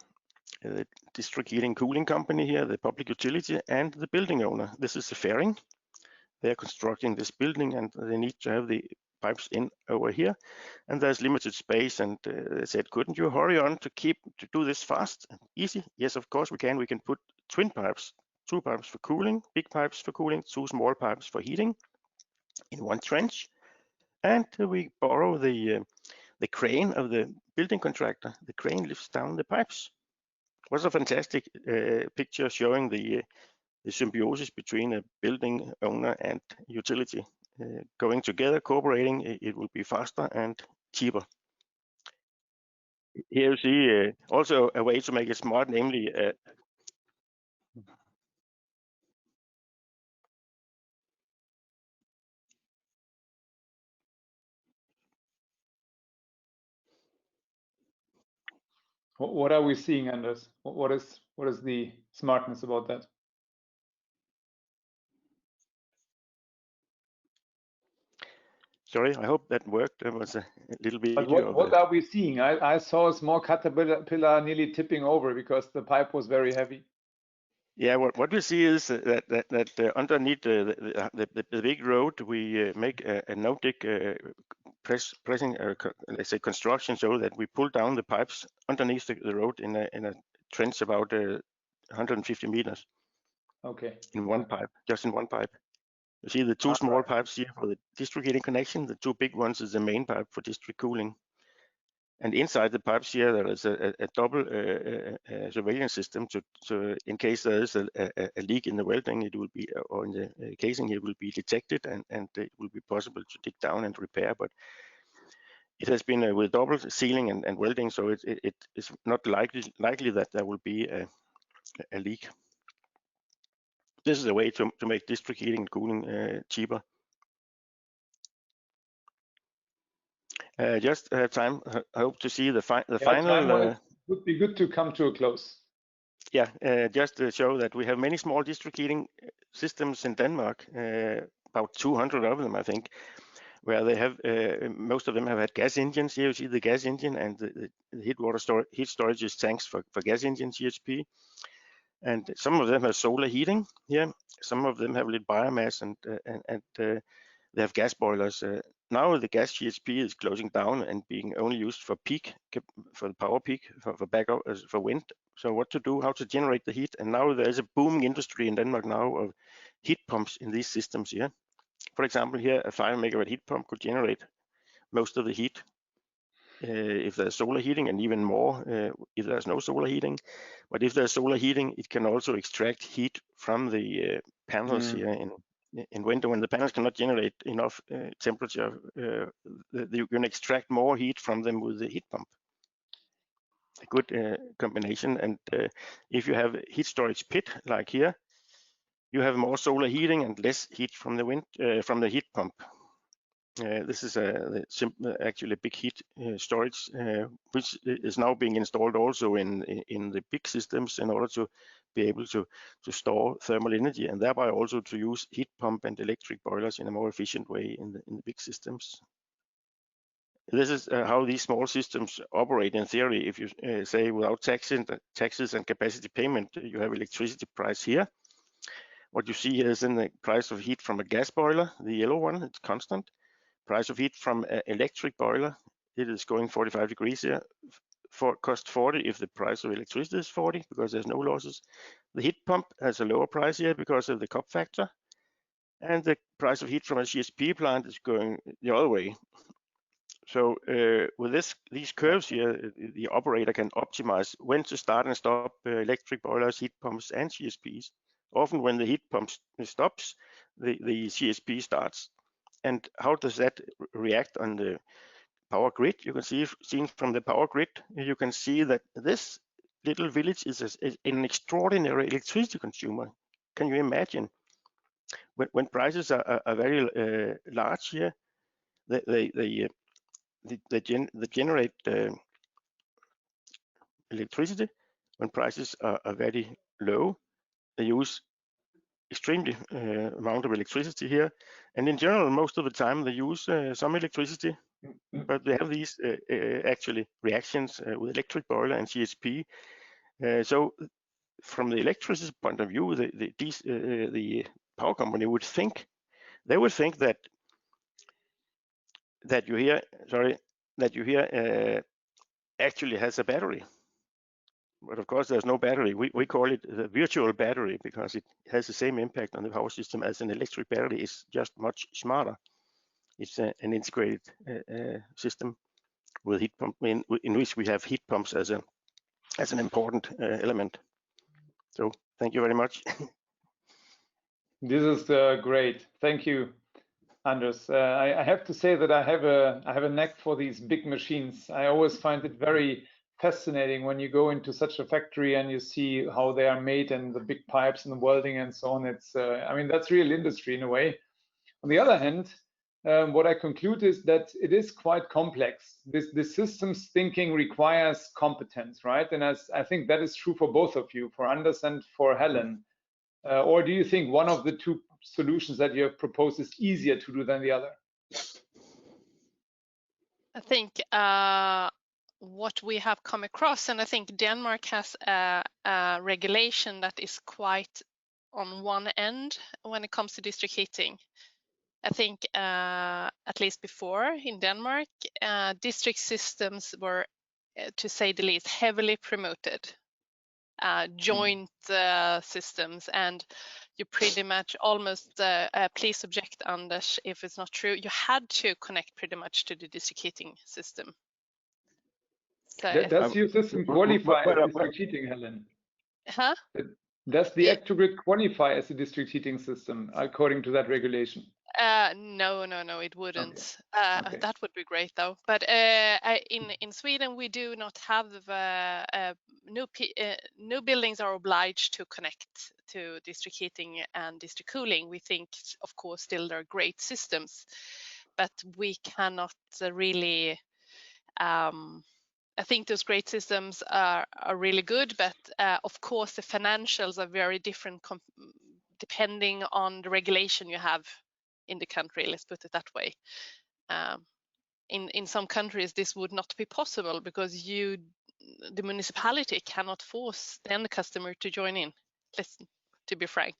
district heating cooling company here, the public utility, and the building owner. This is the fairing. They are constructing this building and they need to have the pipes in over here, and there's limited space, and they said, couldn't you hurry on to do this fast and easy? Yes, of course we can. We can put twin pipes, 2 pipes for cooling, big pipes for cooling, 2 small pipes for heating in 1 trench, and we borrow the crane of the building contractor. The crane lifts down the pipes. It was a fantastic picture showing the symbiosis between a building owner and utility. Going together, cooperating, it will be faster and cheaper. Here you see also a way to make it smart, namely What are we seeing, Anders? What is the smartness about that? Sorry, I hope that worked. There was a little bit. But what are we seeing? I saw a small caterpillar nearly tipping over because the pipe was very heavy. Yeah, what we see is that underneath the big road, we make a no-dig pressing, let's say, construction, so that we pull down the pipes underneath the road in a trench about 150 meters. Okay. In one pipe, just in one pipe. You see the two small pipes here for the district heating connection. The two big ones is the main pipe for district cooling. And inside the pipes here, there is a double surveillance system to in case there is a leak in the welding, it will be, or in the casing, it will be detected, and it will be possible to dig down and repair. But it has been with double sealing and welding, so it is not likely that there will be a leak. This is a way to make district heating and cooling cheaper. Just time. I hope to see the final. Time would be good to come to a close. Yeah, just to show that we have many small district heating systems in Denmark, about 200 of them, I think, where they have most of them have had gas engines. Here you see the gas engine and the heat storage tanks for gas engines, EHP, and some of them have solar heating here. Some of them have lit biomass, and they have gas boilers. Now the gas GHP is closing down and being only used for peak, for the power peak, for backup, for wind. So what to do, how to generate the heat. And now there is a booming industry in Denmark now of heat pumps in these systems here. For example, here a 5 megawatt heat pump could generate most of the heat if there's solar heating, and even more if there's no solar heating. But if there's solar heating, it can also extract heat from the panels here in winter when the panels cannot generate enough temperature. You can extract more heat from them with the heat pump. A good combination. And if you have heat storage pit like here, you have more solar heating and less heat from the wind from the heat pump. This is actually a big heat storage, which is now being installed also in the big systems in order to be able to store thermal energy, and thereby also to use heat pump and electric boilers in a more efficient way in the big systems. This is how these small systems operate in theory. If you say without taxes and capacity payment, you have electricity price here. What you see here is in the price of heat from a gas boiler, the yellow one, it's constant. Price of heat from an electric boiler, it is going 45 degrees here. Cost 40 if the price of electricity is 40, because there's no losses. The heat pump has a lower price here because of the COP factor. And the price of heat from a CSP plant is going the other way. So with these curves here, the operator can optimize when to start and stop electric boilers, heat pumps, and CSPs. Often when the heat pump stops, the CSP starts. And how does that react on the power grid? You can see, seen from the power grid, you can see that this little village is an extraordinary electricity consumer. Can you imagine? When prices are very large here, they generate electricity. When prices are very low, they use extremely amount of electricity here, and in general most of the time they use some electricity, but they have these actually reactions with electric boiler and CSP. So from the electricity point of view, the power company would think, they would think that you here actually has a battery. But of course, there's no battery. We call it the virtual battery because it has the same impact on the power system as an electric battery. It's just much smarter. It's an integrated system with heat pump in which we have heat pumps as an important element. So thank you very much. This is great. Thank you, Anders. I have to say that I have a knack for these big machines. I always find it very fascinating when you go into such a factory and you see how they are made and the big pipes and the welding and so on. It's I mean, that's real industry in a way. On the other hand, what I conclude is that it is quite complex. This systems thinking requires competence, right? And as I think that is true for both of you, for Anders and for Helen. Or do you think one of the two solutions that you have proposed is easier to do than the other? I think what we have come across, and I think Denmark has a regulation that is quite on one end when it comes to district heating. I think at least before in Denmark, district systems were, to say the least, heavily promoted. Joint systems, and you pretty much almost, please object, Anders, if it's not true, you had to connect pretty much to the district heating system. So Does your system qualify as district heating, Helen? huh? Does the ectogrid qualify as a district heating system according to that regulation? No, it wouldn't. Okay. That would be great though. But in Sweden, we do not have no buildings are obliged to connect to district heating and district cooling. We think, of course, still they're great systems, but we cannot really. I think those great systems are really good, but of course the financials are very different depending on the regulation you have in the country. Let's put it that way. In some countries, this would not be possible because the municipality cannot force the end customer to join in. To be frank.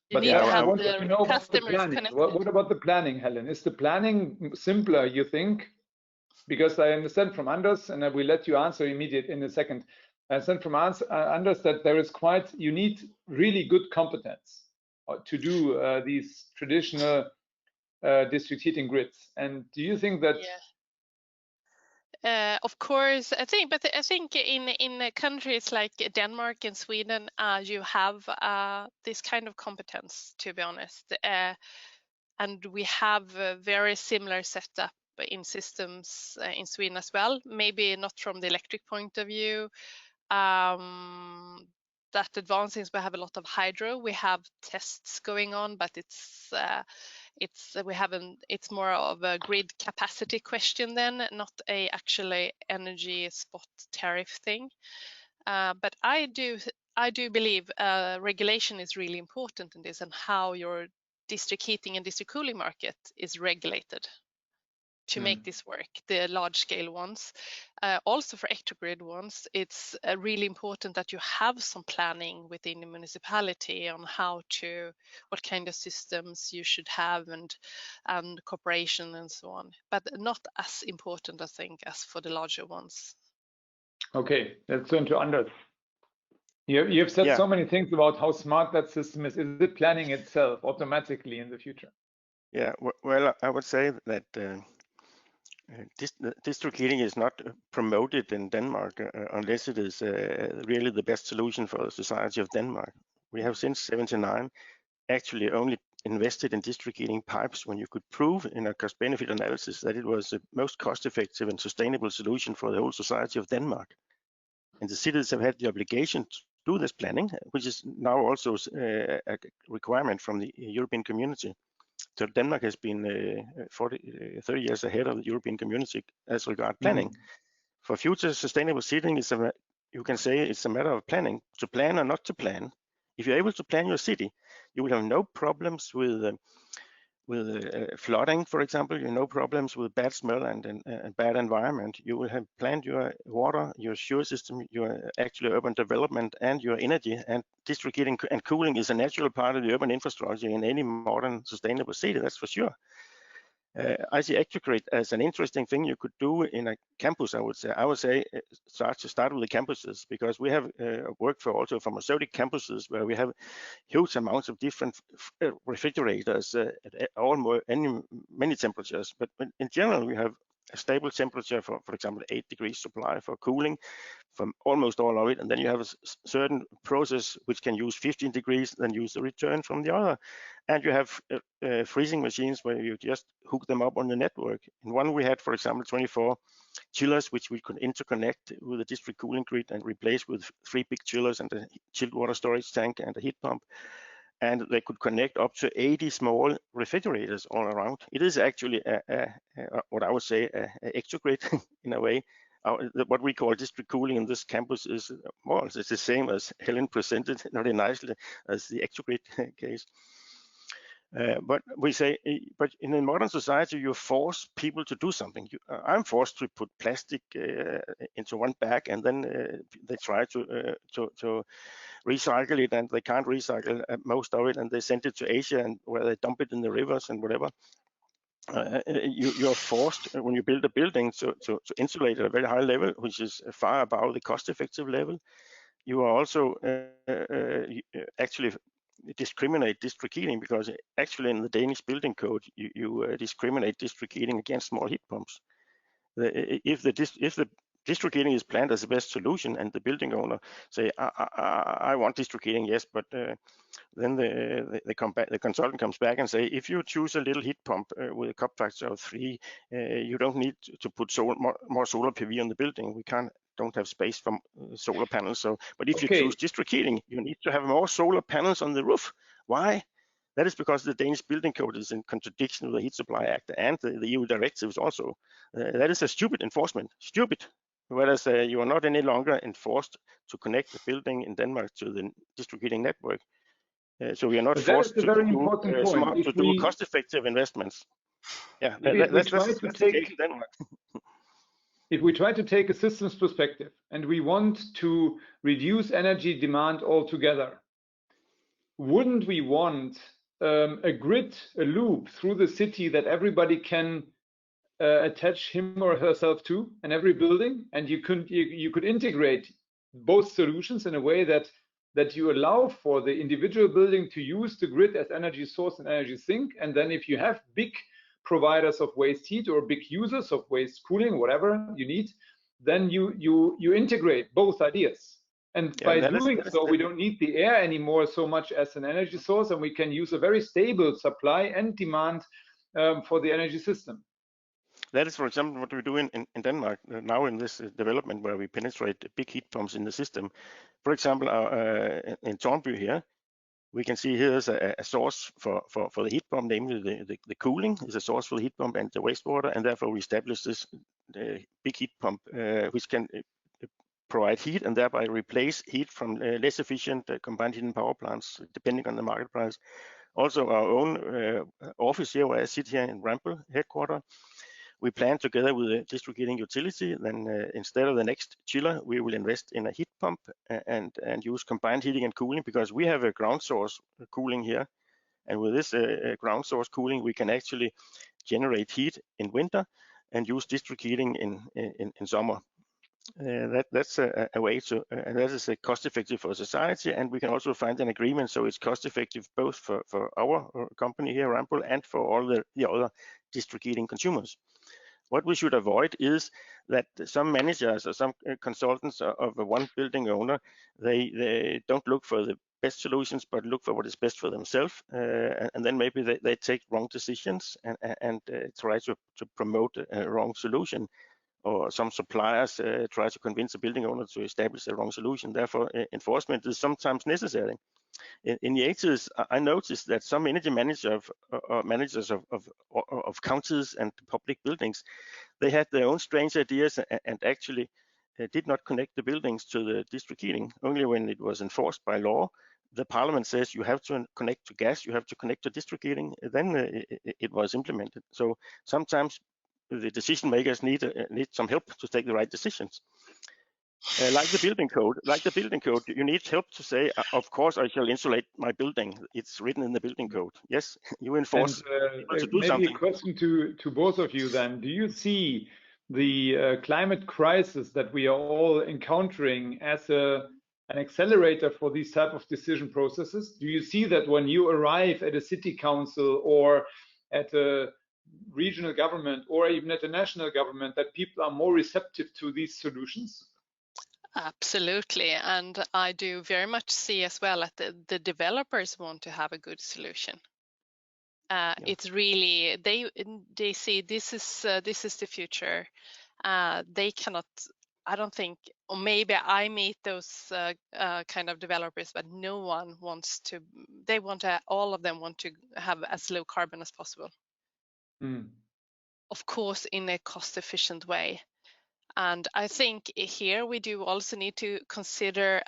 You need to have the customers connected. What about the planning, Helen? Is the planning simpler, you think? Because I understand from Anders, and I will let you answer immediately in a second. I understand from Anders that you need really good competence to do these traditional district heating grids. And do you think that? Yeah. Of course, I think in countries like Denmark and Sweden, you have this kind of competence, to be honest, and we have a very similar setup in systems in Sweden as well. Maybe not from the electric point of view. That advanced is we have a lot of hydro. We have tests going on, but it's more of a grid capacity question then, not a actually energy spot tariff thing. But I do believe regulation is really important in this, and how your district heating and district cooling market is regulated to make this work, the large scale ones. Also for ectogrid ones, it's really important that you have some planning within the municipality on what kind of systems you should have and cooperation and so on, but not as important, I think, as for the larger ones. Okay, let's turn to Anders. You have said so many things about how smart that system is. Is it planning itself automatically in the future? Yeah, well, I would say that district heating is not promoted in Denmark unless it is really the best solution for the society of Denmark. We have since '79 actually only invested in district heating pipes when you could prove in a cost-benefit analysis that it was the most cost-effective and sustainable solution for the whole society of Denmark. And the cities have had the obligation to do this planning, which is now also a requirement from the European community. So Denmark has been 30 years ahead of the European community as regard planning. For future sustainable cities, you can say it's a matter of planning, to plan or not to plan. If you're able to plan your city, you will have no problems with flooding, for example. You have no problems with bad smell and bad environment. You will have planned your water, your sewer system, your actual urban development, and your energy. And district heating and cooling is a natural part of the urban infrastructure in any modern sustainable city, that's for sure. I see ectogrid as an interesting thing you could do in a campus, I would say. Start with the campuses, because we have worked for also pharmaceutic campuses where we have huge amounts of different refrigerators at many temperatures. But in general, we have a stable temperature for example, 8 degrees supply for cooling from almost all of it. And then you have a certain process which can use 15 degrees, then use the return from the other. And you have freezing machines where you just hook them up on the network. In one we had, for example, 24 chillers, which we could interconnect with the district cooling grid and replace with 3 big chillers and a chilled water storage tank and a heat pump. and they could connect up to 80 small refrigerators all around. It is actually what I would say a ectogrid in a way. What we call district cooling in this campus is more or less the same as Helen presented very nicely as the ectogrid case. But we say, but in a modern society, you force people to do something. I'm forced to put plastic into one bag, and then they try to recycle it, and they can't recycle most of it, and they send it to Asia, and where they dump it in the rivers and whatever. You're forced when you build a building to insulate at a very high level, which is far above the cost-effective level. You are also actually discriminate district heating, because actually in the Danish building code you discriminate district heating against small heat pumps. If the district heating is planned as the best solution, and the building owner say I want district heating, yes, but then the consultant comes back and say, if you choose a little heat pump with a cup factor of 3, you don't need to put more solar PV on the building. We don't have space for solar panels. So, but if you choose district heating, you need to have more solar panels on the roof. Why? That is because the Danish building code is in contradiction with the Heat Supply Act and the EU directives also. That is a stupid enforcement, stupid. Whereas you are not any longer enforced to connect the building in Denmark to the district heating network. So we are not forced to do cost-effective investments. Yeah, that's the case in Denmark. If we try to take a systems perspective and we want to reduce energy demand altogether, wouldn't we want a grid, a loop through the city that everybody can attach him or herself to in every building, and you could integrate both solutions in a way that you allow for the individual building to use the grid as energy source and energy sink, and then if you have big providers of waste heat or big users of waste cooling, whatever you need, then you integrate both ideas. And by doing so, we don't need the air anymore so much as an energy source, and we can use a very stable supply and demand for the energy system. That is, for example, what we do in Denmark now in this development, where we penetrate the big heat pumps in the system. For example, in Tornby here, we can see here's a source for the heat pump, namely the cooling is a source for the heat pump and the wastewater, and therefore we establish this big heat pump which can provide heat and thereby replace heat from less efficient combined heat and power plants, depending on the market price. Also, our own office here, where I sit here in Ramboll headquarters, we plan together with the district heating utility, then instead of the next chiller, we will invest in a heat pump and use combined heating and cooling, because we have a ground source cooling here. And with this ground source cooling, we can actually generate heat in winter and use district heating in summer. That's a way to, and that is cost effective for society, and we can also find an agreement so it's cost effective both for our company here, Ramboll, and for all the other district heating consumers. What we should avoid is that some managers or some consultants of one building owner, they don't look for the best solutions, but look for what is best for themselves, and then maybe they take wrong decisions and try to promote a wrong solution. Or some suppliers try to convince a building owner to establish a wrong solution. Therefore, enforcement is sometimes necessary. In the 80s, I noticed that some energy managers of counties and public buildings, they had their own strange ideas and actually did not connect the buildings to the district heating. Only when it was enforced by law, the parliament says you have to connect to gas, you have to connect to district heating, then it was implemented. So sometimes the decision makers need some help to take the right decisions. Like the building code, you need help to say, of course, I shall insulate my building. It's written in the building code. Yes, you enforce people to do maybe something. A question to both of you then. Do you see the climate crisis that we are all encountering as an accelerator for these type of decision processes? Do you see that when you arrive at a city council or at a regional government or even at a national government, that people are more receptive to these solutions? Absolutely, and I do very much see as well that the developers want to have a good solution. It's really they see this is the future. They cannot I don't think, or maybe I meet those kind of developers, but no one wants to. They want to. All of them want to have as low carbon as possible. Of course, in a cost-efficient way. And I think here we do also need to consider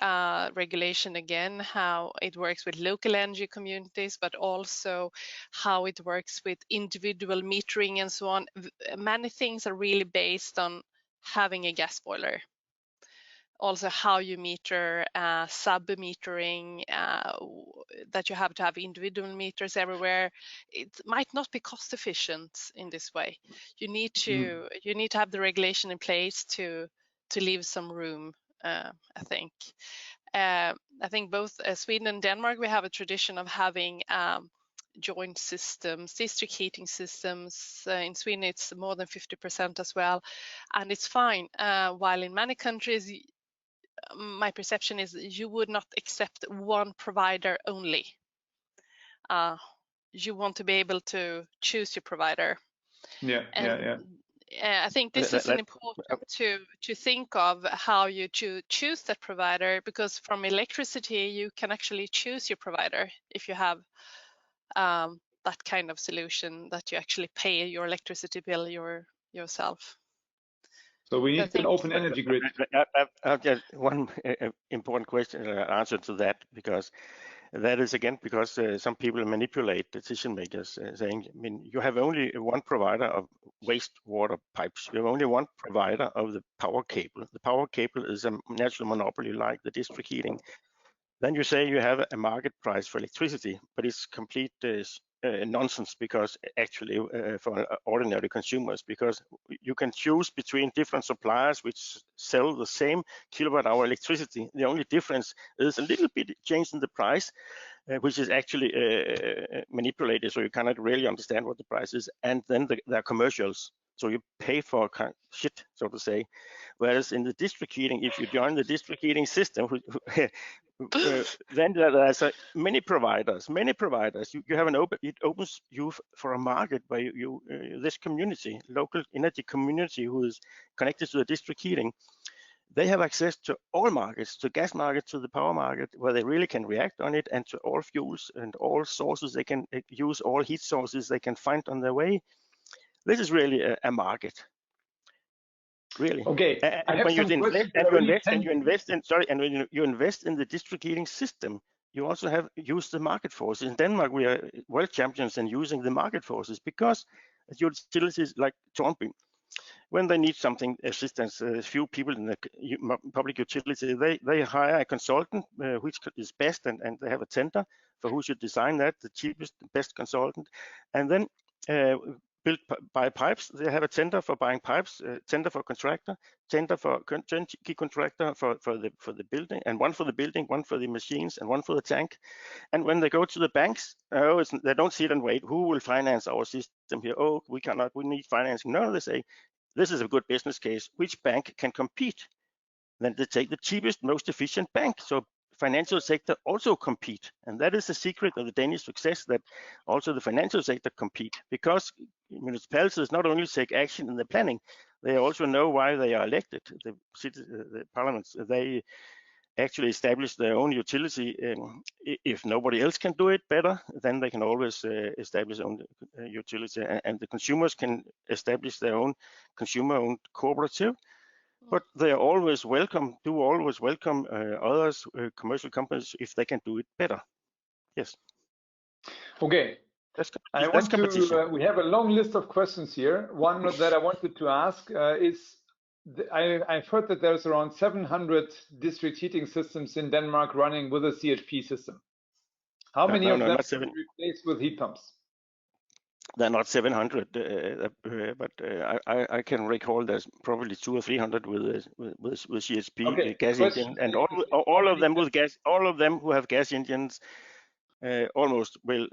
regulation again, how it works with local energy communities, but also how it works with individual metering and so on. Many things are really based on having a gas boiler. Also how you meter, sub-metering, that you have to have individual meters everywhere. It might not be cost efficient in this way. You need to have the regulation in place to leave some room, I think. I think both Sweden and Denmark, we have a tradition of having joint systems, district heating systems. In Sweden, it's more than 50% as well, and it's fine. While in many countries, my perception is you would not accept one provider only. You want to be able to choose your provider. I think this is important to think of how you choose that provider, because from electricity you can actually choose your provider if you have that kind of solution that you actually pay your electricity bill yourself. So we need an open energy grid. I've got one important question answer to that, because that is again because some people manipulate decision makers, saying, I mean, you have only one provider of wastewater pipes. You have only one provider of the power cable. The power cable is a natural monopoly like the district heating. Then you say you have a market price for electricity, but it's complete nonsense, because actually for ordinary consumers, because you can choose between different suppliers which sell the same kilowatt hour electricity. The only difference is a little bit change in the price, which is actually manipulated, so you cannot really understand what the price is. And then there are commercials, so you pay for shit, so to say. Whereas in the district heating, if you join the district heating system, then there's many providers. You have it opens you for a market where you this community, local energy community who is connected to the district heating, they have access to all markets, to gas market, to the power market, where they really can react on it, and to all fuels and all sources. They can use all heat sources they can find on their way. This is really a market. Really. Okay. And when you invest in the district heating system, you also use the market forces. In Denmark, we are world champions in using the market forces, because utilities like Tornby, when they need something assistance, few people in the public utility, they hire a consultant which is best, and they have a tender for who should design that, the cheapest, best consultant, and then buy pipes. They have a tender for buying pipes, tender for contractor, tender for key contractor for the building, and one for the building, one for the machines, and one for the tank. And when they go to the banks, they don't sit and wait. Who will finance our system here? Oh, we cannot. We need financing. No, they say this is a good business case. Which bank can compete? Then they take the cheapest, most efficient bank. So financial sector also compete, and that is the secret of the Danish success, that also the financial sector compete, because municipalities not only take action in the planning, they also know why they are elected. The parliaments, they actually establish their own utility. If nobody else can do it better, then they can always establish their own utility, and the consumers can establish their own consumer-owned cooperative. But they are always welcome, others, commercial companies, if they can do it better. Yes. Okay. We have a long list of questions here. One that I wanted to ask is, I've heard that there's around 700 district heating systems in Denmark running with a CHP system. How many of them are replaced with heat pumps? They're not 700, but I can recall there's probably 200 or 300 with CHP gas engine, and all of them with gas. All of them who have gas engines almost will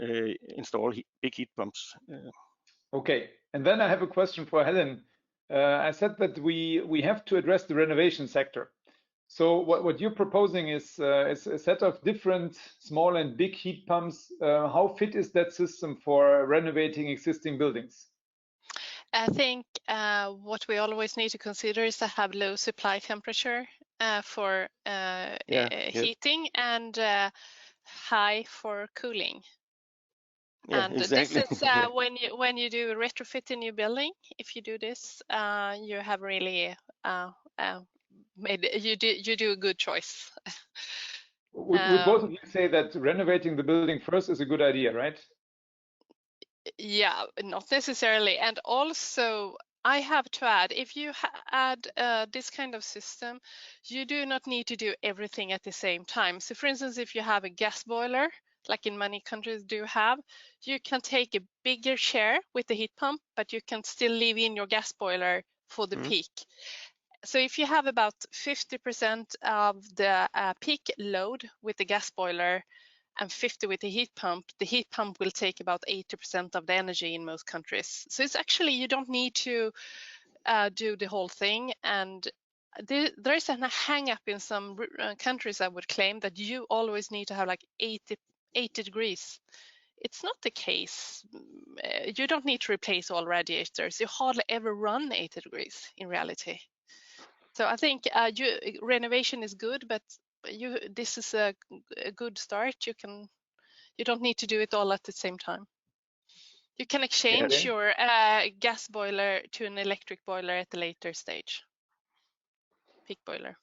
install big heat pumps. Okay, and then I have a question for Helen. I said that we have to address the renovation sector. So what you're proposing is a set of different small and big heat pumps. How fit is that system for renovating existing buildings? I think what we always need to consider is to have low supply temperature for heating and high for cooling. Yeah, and exactly. this is when you do retrofit a new building. If you do this, you have really you do a good choice. Would both of you say that renovating the building first is a good idea, right? Yeah, not necessarily. And also, I have to add, if you add this kind of system, you do not need to do everything at the same time. So for instance, if you have a gas boiler, like in many countries do have, you can take a bigger share with the heat pump, but you can still leave in your gas boiler for the peak. So if you have about 50% of the peak load with the gas boiler and 50 with the heat pump will take about 80% of the energy in most countries. So it's actually, you don't need to do the whole thing. And there is a hang up in some countries, I would claim, that you always need to have like 80 degrees. It's not the case. You don't need to replace all radiators. You hardly ever run 80 degrees in reality. So I think renovation is good, but this is a good start. You don't need to do it all at the same time. You can exchange your gas boiler to an electric boiler at a later stage. Peak boiler.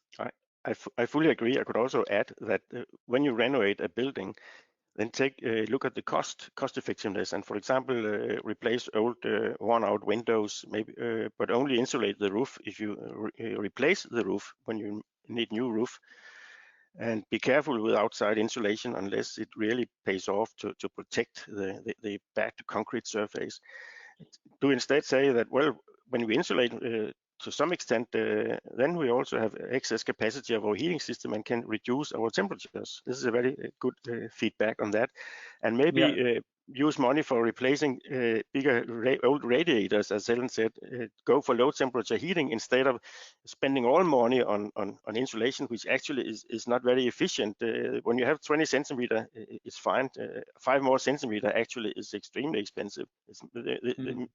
I fully agree. I could also add that when you renovate a building, then take a look at the cost effectiveness, and for example, replace old worn-out windows, maybe, but only insulate the roof if you replace the roof when you need new roof. And be careful with outside insulation unless it really pays off to protect the bad concrete surface. Do instead say that, well, when we insulate to some extent, then we also have excess capacity of our heating system and can reduce our temperatures. This is a very good feedback on that. And maybe use money for replacing bigger old radiators, as Helen said, go for low temperature heating instead of spending all money on insulation, which actually is not very efficient. When you have 20 centimeter, it's fine. 5 more centimeter actually is extremely expensive. It's the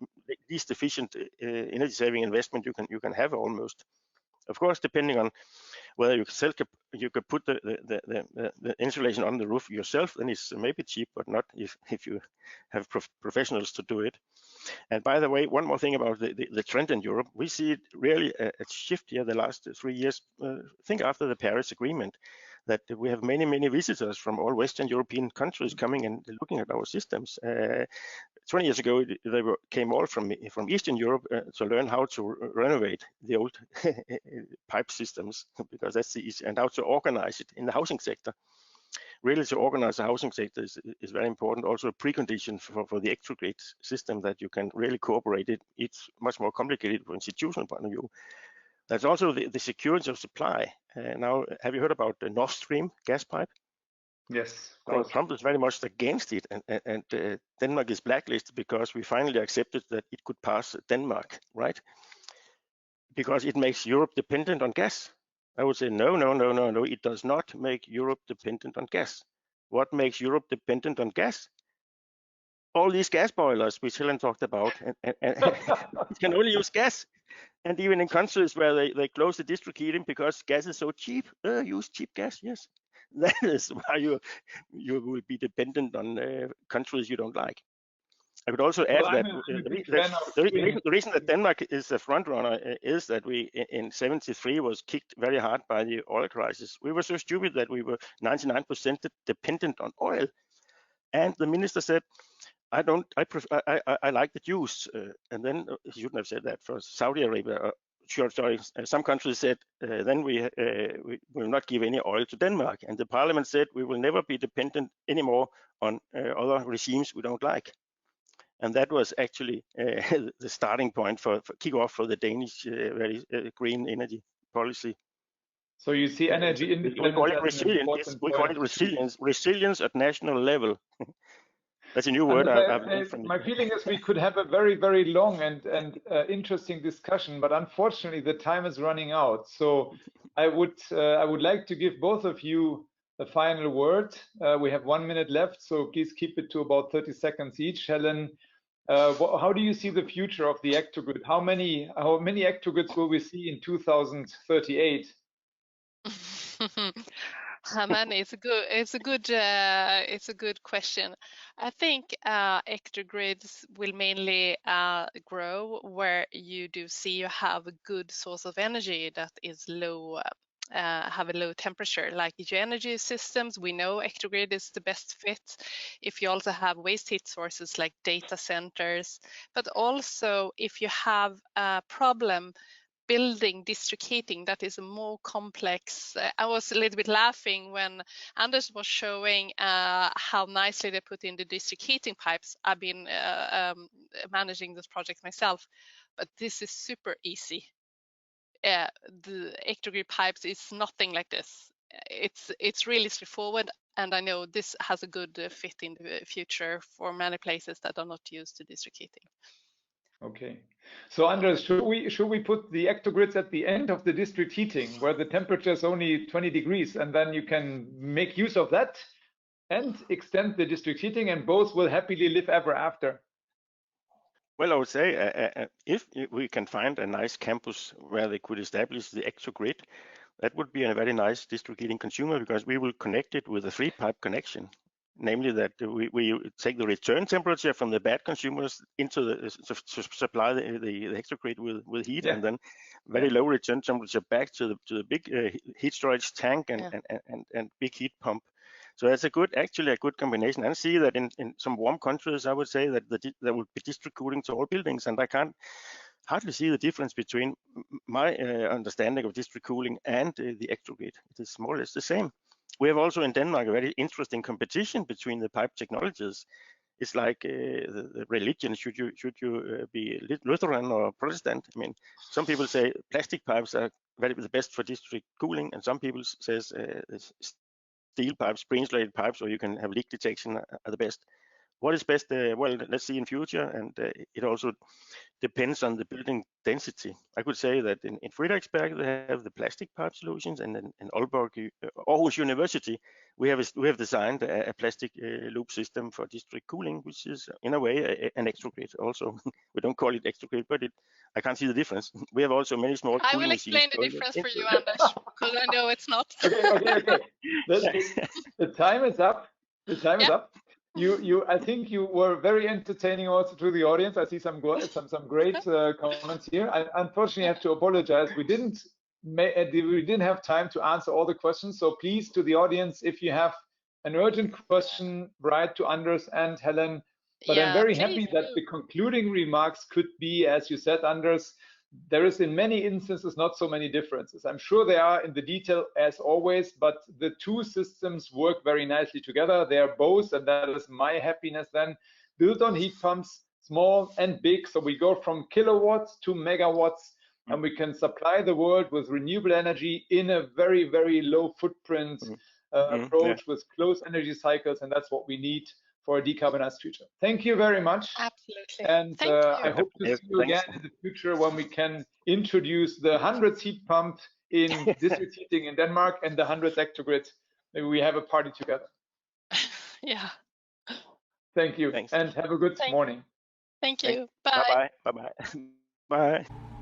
least efficient energy saving investment you can have almost. Of course, depending on whether you could put the insulation on the roof yourself, then it's maybe cheap, but not if you have professionals to do it. And by the way, one more thing about the trend in Europe, we see it really a shift here the last 3 years. I think after the Paris Agreement, that we have many visitors from all Western European countries coming and looking at our systems. 20 years ago, they came all from Eastern Europe to learn how to renovate the old pipe systems, because that's the easy, and how to organize it in the housing sector. Really, to organize the housing sector is very important. Also a precondition for the ectogrid system, that you can really cooperate it. It's much more complicated from an institutional point of view. There's also the security of supply. Now, have you heard about the Nord Stream gas pipe? Yes. Trump is very much against it, and Denmark is blacklisted because we finally accepted that it could pass Denmark, right? Because it makes Europe dependent on gas. I would say no, it does not make Europe dependent on gas. What makes Europe dependent on gas? All these gas boilers, which Helen talked about, and it can only use gas. And even in countries where they close the district heating because gas is so cheap, use cheap gas, yes. That is why you will be dependent on countries you don't like. I could also add that the reason that Denmark is a front runner is that we in '73 was kicked very hard by the oil crisis. We were so stupid that we were 99% dependent on oil, and the minister said, I like the Jews, and then he shouldn't have said that for Saudi Arabia. Sorry, some countries said, then we will not give any oil to Denmark. And the parliament said, we will never be dependent anymore on other regimes we don't like. And that was actually the starting point for kick-off for the Danish very green energy policy. So you see energy independence. We call it resilience at national level. That's a new word. My feeling is we could have a very long and interesting discussion, but unfortunately the time is running out. So I would like to give both of you the final word. We have 1 minute left, so please keep it to about 30 seconds each. Helen, How do you see the future of the ectogrid? How many ectogrids will we see in 2038? Many. It's a good question. I think ectogrids will mainly grow where you do see you have a good source of energy that is low, have a low temperature. Like your energy systems, we know ectogrid is the best fit. If you also have waste heat sources like data centers, but also if you have a problem building district heating, that is a more complex. I was a little bit laughing when Anders was showing how nicely they put in the district heating pipes. I've been managing this project myself, but this is super easy. The ectogrid pipes is nothing like this. It's really straightforward, and I know this has a good fit in the future for many places that are not used to district heating. Okay, so Anders, should we put the ectogrids at the end of the district heating, where the temperature is only 20 degrees, and then you can make use of that and extend the district heating, and both will happily live ever after? Well, I would say if we can find a nice campus where they could establish the ectogrid, that would be a very nice district heating consumer, because we will connect it with a 3-pipe connection. Namely that we take the return temperature from the bad consumers into the to supply the ectogrid with heat, and then very low return temperature back to the big heat storage tank and big heat pump. So that's actually a good combination. And see that in some warm countries, I would say that there would be district cooling to all buildings, and I can't hardly see the difference between my understanding of district cooling and the ectogrid. It is more or less the same. We have also in Denmark a very interesting competition between the pipe technologies. It's like the religion. Should you be Lutheran or Protestant? I mean, some people say plastic pipes are the best for district cooling, and some people says steel pipes, pre-insulated pipes, or you can have leak detection are the best. What is best? Well, let's see in future, and it also depends on the building density. I could say that in Frederiksberg they have the plastic pipe solutions, and in Aalborg, Aarhus University, we have designed a plastic loop system for district cooling, which is in a way an ectogrid. Also, we don't call it ectogrid, but I can't see the difference. We have also many small. I will explain the difference for you, Anders, because I know it's not. Okay. The time is up. The time is up. I think you were very entertaining also to the audience. I see some great comments here. I unfortunately have to apologize. We didn't have time to answer all the questions. So please, to the audience, if you have an urgent question, write to Anders and Helen. But I'm very happy that the concluding remarks could be, as you said, Anders, there is in many instances not so many differences. I'm sure there are in the detail as always, but the two systems work very nicely together. They are both, and that is my happiness then, built on heat pumps, small and big. So we go from kilowatts to megawatts, and we can supply the world with renewable energy in a very, very low footprint approach with close energy cycles, and that's what we need for a decarbonized future. Thank you very much. Absolutely. And I hope to see you again in the future when we can introduce the 100th heat pump in district heating in Denmark and the 100th ectogrid. Maybe we have a party together. Yeah. Thank you. And have a good morning. Thank you. Bye. Bye-bye. Bye-bye. Bye.